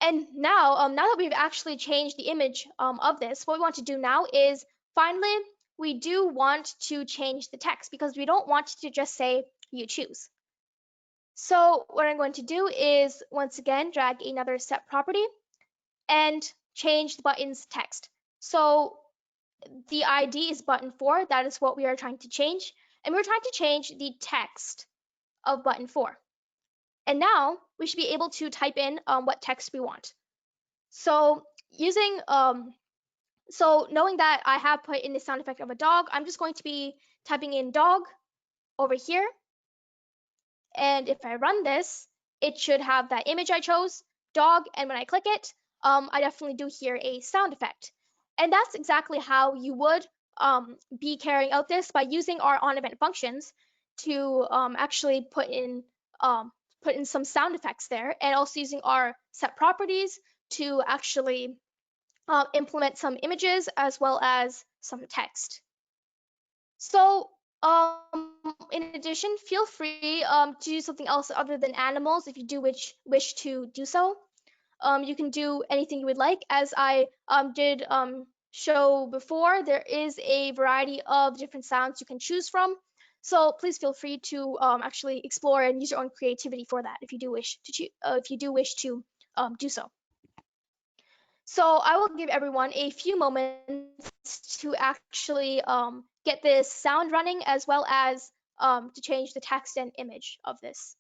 And now that we've actually changed the image of this, what we want to do now is finally, we do want to change the text because we don't want to just say you choose. So what I'm going to do is once again drag another set property and change the button's text. So the ID is button 4. That is what we are trying to change. And we're trying to change the text of button 4. And now we should be able to type in what text we want. So using so knowing that I have put in the sound effect of a dog, I'm just going to be typing in dog over here. And if I run this, it should have that image I chose, dog, and when I click it, I definitely do hear a sound effect. And that's exactly how you would be carrying out this by using our on-event functions to actually put in some sound effects there, and also using our set properties to actually implement some images as well as some text. So in addition, feel free to do something else other than animals if you do wish to do so. You can do anything you would like. As I did show before, there is a variety of different sounds you can choose from. So please feel free to actually explore and use your own creativity for that if you do wish to do so. So I will give everyone a few moments to actually get this sound running as well as to change the text and image of this.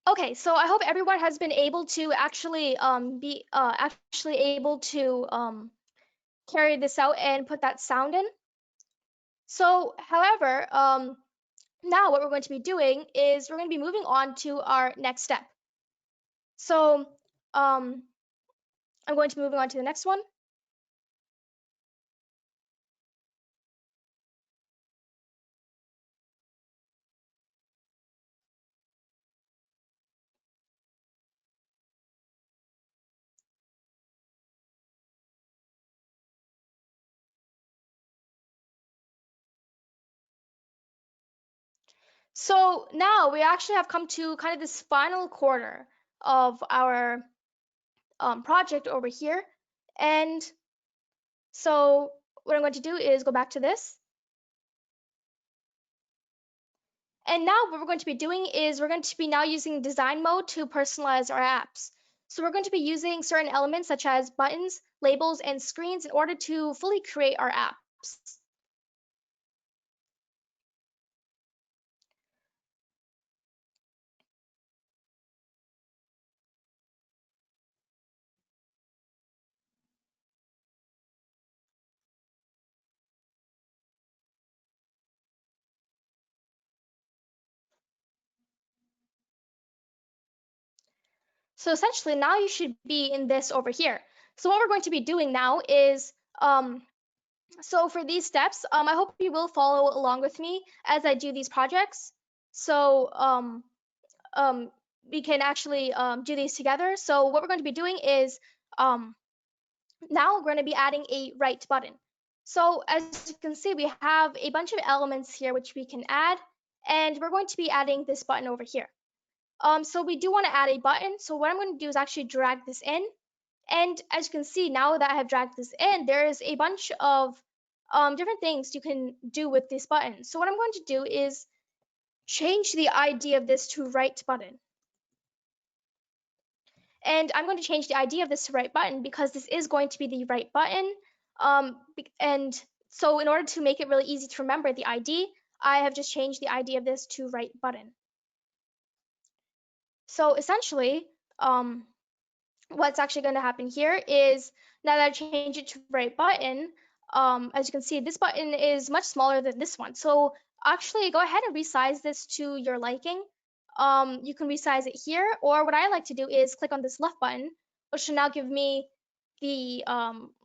Okay, so I hope everyone has been able to actually be actually able to carry this out and put that sound in. So, however, now what we're going to be doing is we're going to be moving on to our next step. So, um, I'm going to be moving on to the next one. So now we actually have come to kind of this final quarter of our project over here. And so what I'm going to do is go back to this. And now what we're going to be doing is we're going to be now using design mode to personalize our apps. So we're going to be using certain elements such as buttons, labels, and screens in order to fully create our apps. So essentially now you should be in this over here. So what we're going to be doing now is so for these steps, I hope you will follow along with me as I do these projects. So um, we can actually do these together. So what we're going to be doing is um, now we're going to be adding a right button. So as you can see, we have a bunch of elements here which we can add, and we're going to be adding this button over here. So we do want to add a button. So what I'm going to do is actually drag this in. And as you can see, now that I have dragged this in, there is a bunch of different things you can do with this button. So what I'm going to do is change the ID of this to right button. And I'm going to change the ID of this to right button because this is going to be the right button. And so in order to make it really easy to remember the ID, I have just changed the ID of this to right button. So essentially, what's actually going to happen here is now that I change it to right button, as you can see, this button is much smaller than this one. So actually go ahead and resize this to your liking. You can resize it here, or what I like to do is click on this left button, which will now give me the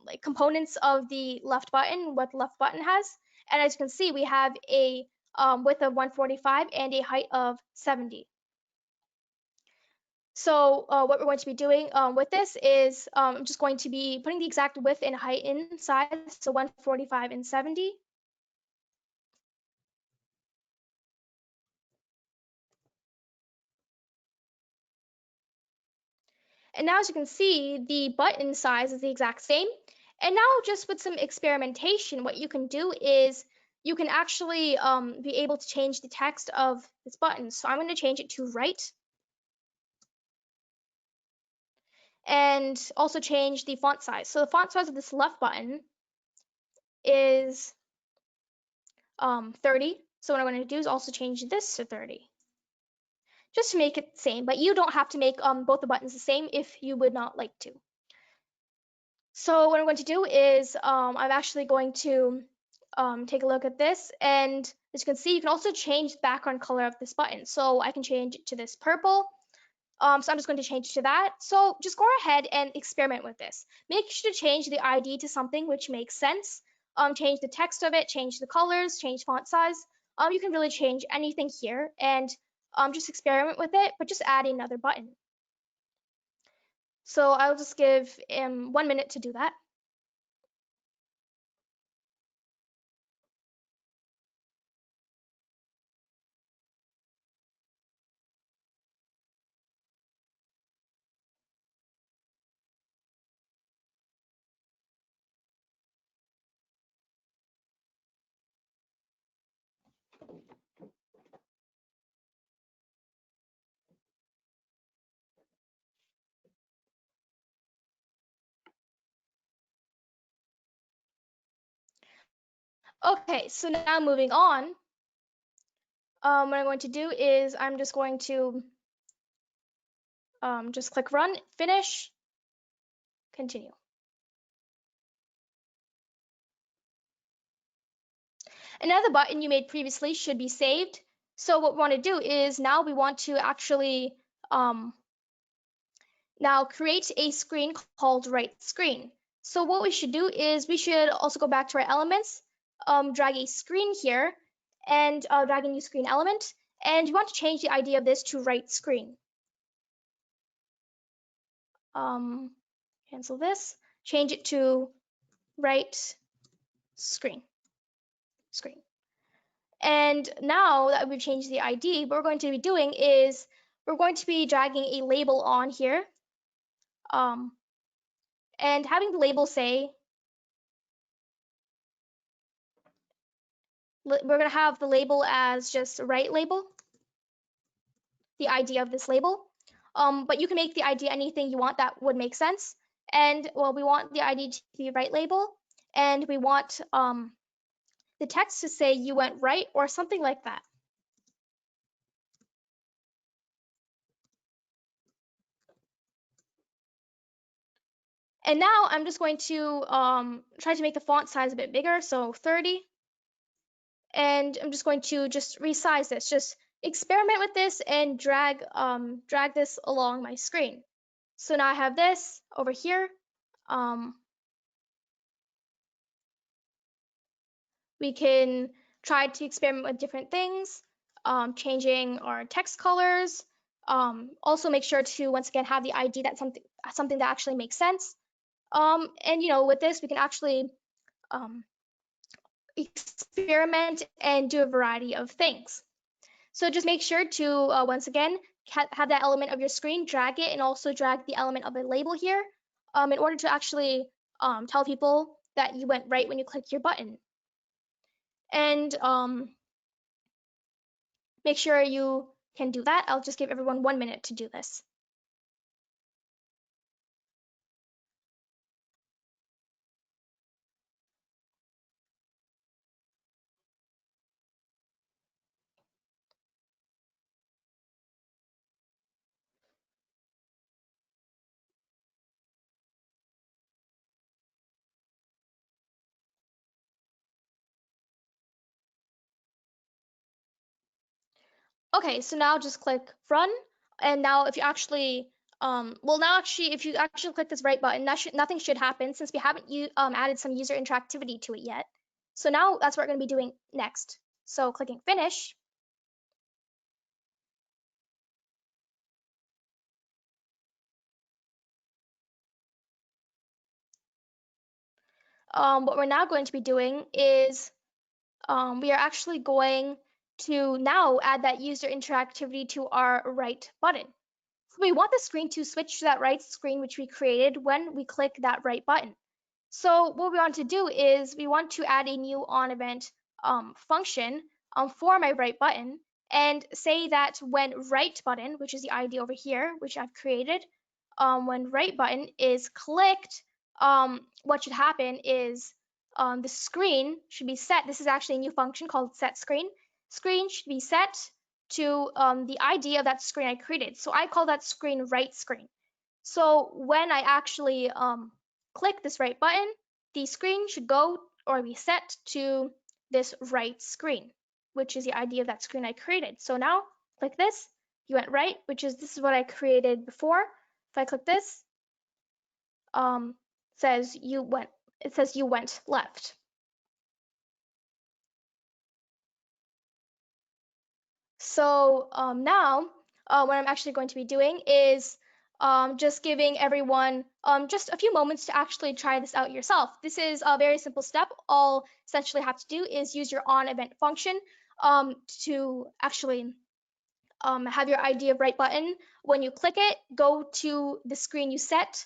like components of the left button, what the left button has. And as you can see, we have a width of 145 and a height of 70. So what we're going to be doing with this is I'm just going to be putting the exact width and height inside, so 145 and 70. And now as you can see, the button size is the exact same. And now just with some experimentation, what you can do is you can actually be able to change the text of this button. So I'm going to change it to right and also change the font size. So the font size of this left button is 30. So what I'm going to do is also change this to 30, just to make it the same. But you don't have to make both the buttons the same if you would not like to. So what I'm going to do is I'm actually going to take a look at this, and as you can see, you can also change the background color of this button. So I can change it to this purple. So I'm just going to change it to that. So just go ahead and experiment with this. Make sure to change the ID to something which makes sense. Change the text of it, change the colors, change font size. You can really change anything here, and just experiment with it, but just add another button. So I'll just give 1 minute to do that. Okay, so now moving on, what I'm going to do is I'm just going to just click run, finish, continue. Another button you made previously should be saved. So what we want to do is now we want to actually now create a screen called write screen. So what we should do is we should also go back to our elements, drag a screen here, and drag a new screen element. And you want to change the ID of this to write screen. Cancel this, change it to write screen. And now that we've changed the ID, what we're going to be doing is we're going to be dragging a label on here, and having the label say, we're going to have the label as just write label, the ID of this label. But you can make the ID anything you want that would make sense. And well, we want the ID to be write label, and we want the text to say you went right or something like that. And now I'm just going to try to make the font size a bit bigger, so 30. And I'm just going to just resize this, just experiment with this and drag this along my screen. So now I have this over here. We can try to experiment with different things, changing our text colors. Also make sure to once again have the ID that's something that actually makes sense. And with this we can actually experiment and do a variety of things. So just make sure to once again have that element of your screen, drag it, and also drag the element of a label here in order to actually tell people that you went right when you click your button. And make sure you can do that. I'll just give everyone 1 minute to do this. Okay, so now just click run. And now if you actually, if you actually click this right button, nothing should happen since we haven't added some user interactivity to it yet. So now that's what we're going to be doing next. So clicking finish. What we're now going to be doing is we are actually going to now add that user interactivity to our right button. So we want the screen to switch to that right screen which we created when we click that right button. So what we want to do is we want to add a new onEvent function for my right button, and say that when right button, which is the ID over here, which I've created, when right button is clicked, what should happen is the screen should be set. This is actually a new function called set screen. Screen should be set to the ID of that screen I created. So I call that screen right screen. So when I actually click this right button, the screen should go or be set to this right screen, which is the ID of that screen I created. So now click this, you went right, which is this is what I created before. If I click this, says you went, it says you went left. So now what I'm actually going to be doing is just giving everyone just a few moments to actually try this out yourself. This is a very simple step. All essentially have to do is use your on event function to actually have your ID of right button. When you click it, go to the screen you set,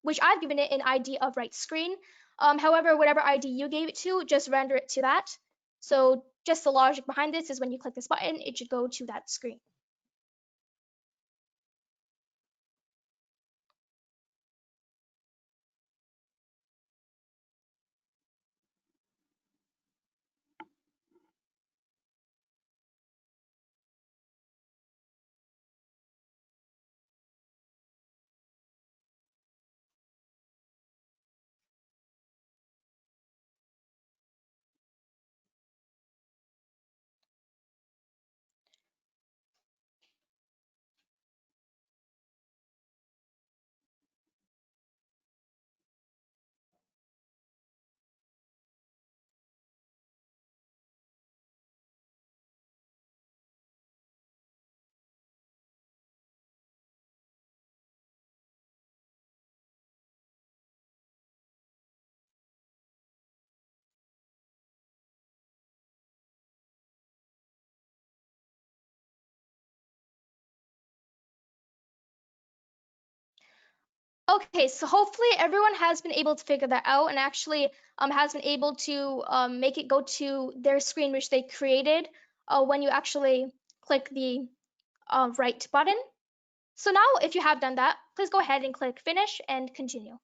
which I've given it an ID of right screen. However, whatever ID you gave it to, just render it to that. So just the logic behind this is when you click this button, it should go to that screen. Okay, so hopefully everyone has been able to figure that out and actually has been able to make it go to their screen which they created when you actually click the right button. So now if you have done that, please go ahead and click finish and continue.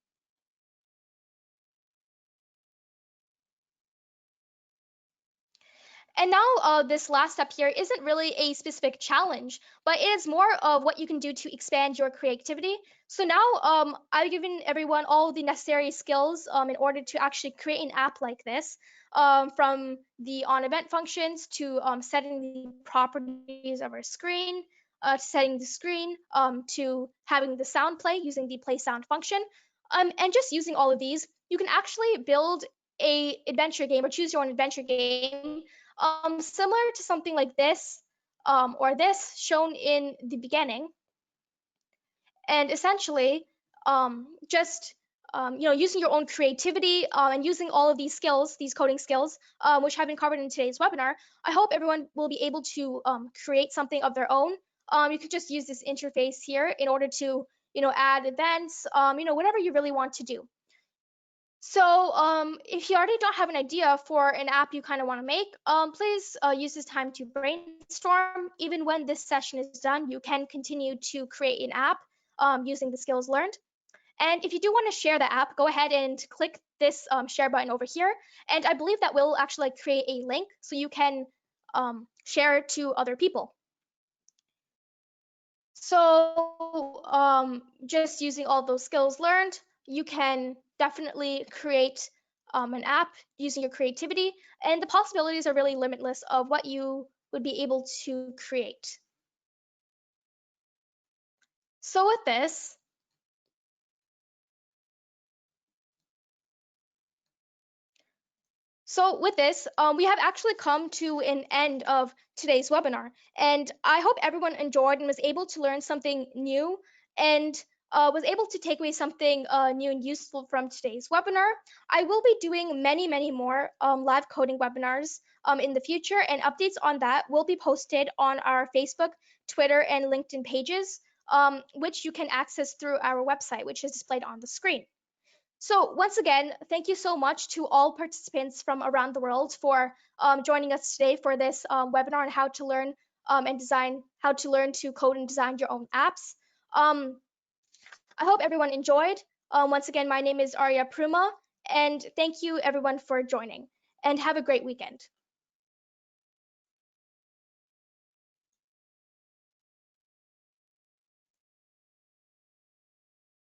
And now this last step here isn't really a specific challenge, but it is more of what you can do to expand your creativity. So now I've given everyone all the necessary skills in order to actually create an app like this, from the on event functions to setting the properties of our screen, to setting the screen, to having the sound play using the play sound function. And just using all of these, you can actually build a adventure game or choose your own adventure game similar to something like this or this shown in the beginning. And essentially, just using your own creativity and using all of these skills, these coding skills, which have been covered in today's webinar, I hope everyone will be able to create something of their own. You could just use this interface here in order to add events, whatever you really want to do. So if you already don't have an idea for an app you kind of want to make, please use this time to brainstorm. Even when this session is done, you can continue to create an app using the skills learned. And if you do want to share the app, go ahead and click this share button over here. And I believe that will actually create a link so you can share it to other people. So just using all those skills learned, you can definitely create an app using your creativity, and the possibilities are really limitless of what you would be able to create. So with this, we have actually come to an end of today's webinar, and I hope everyone enjoyed and was able to learn something new and was able to take away something new and useful from today's webinar. I will be doing many, many more live coding webinars in the future, and updates on that will be posted on our Facebook, Twitter, and LinkedIn pages, which you can access through our website, which is displayed on the screen. So once again, thank you so much to all participants from around the world for joining us today for this webinar on how to learn how to learn to code and design your own apps. I hope everyone enjoyed. Once again, my name is Arya Peruma, And thank you everyone for joining, and have a great weekend.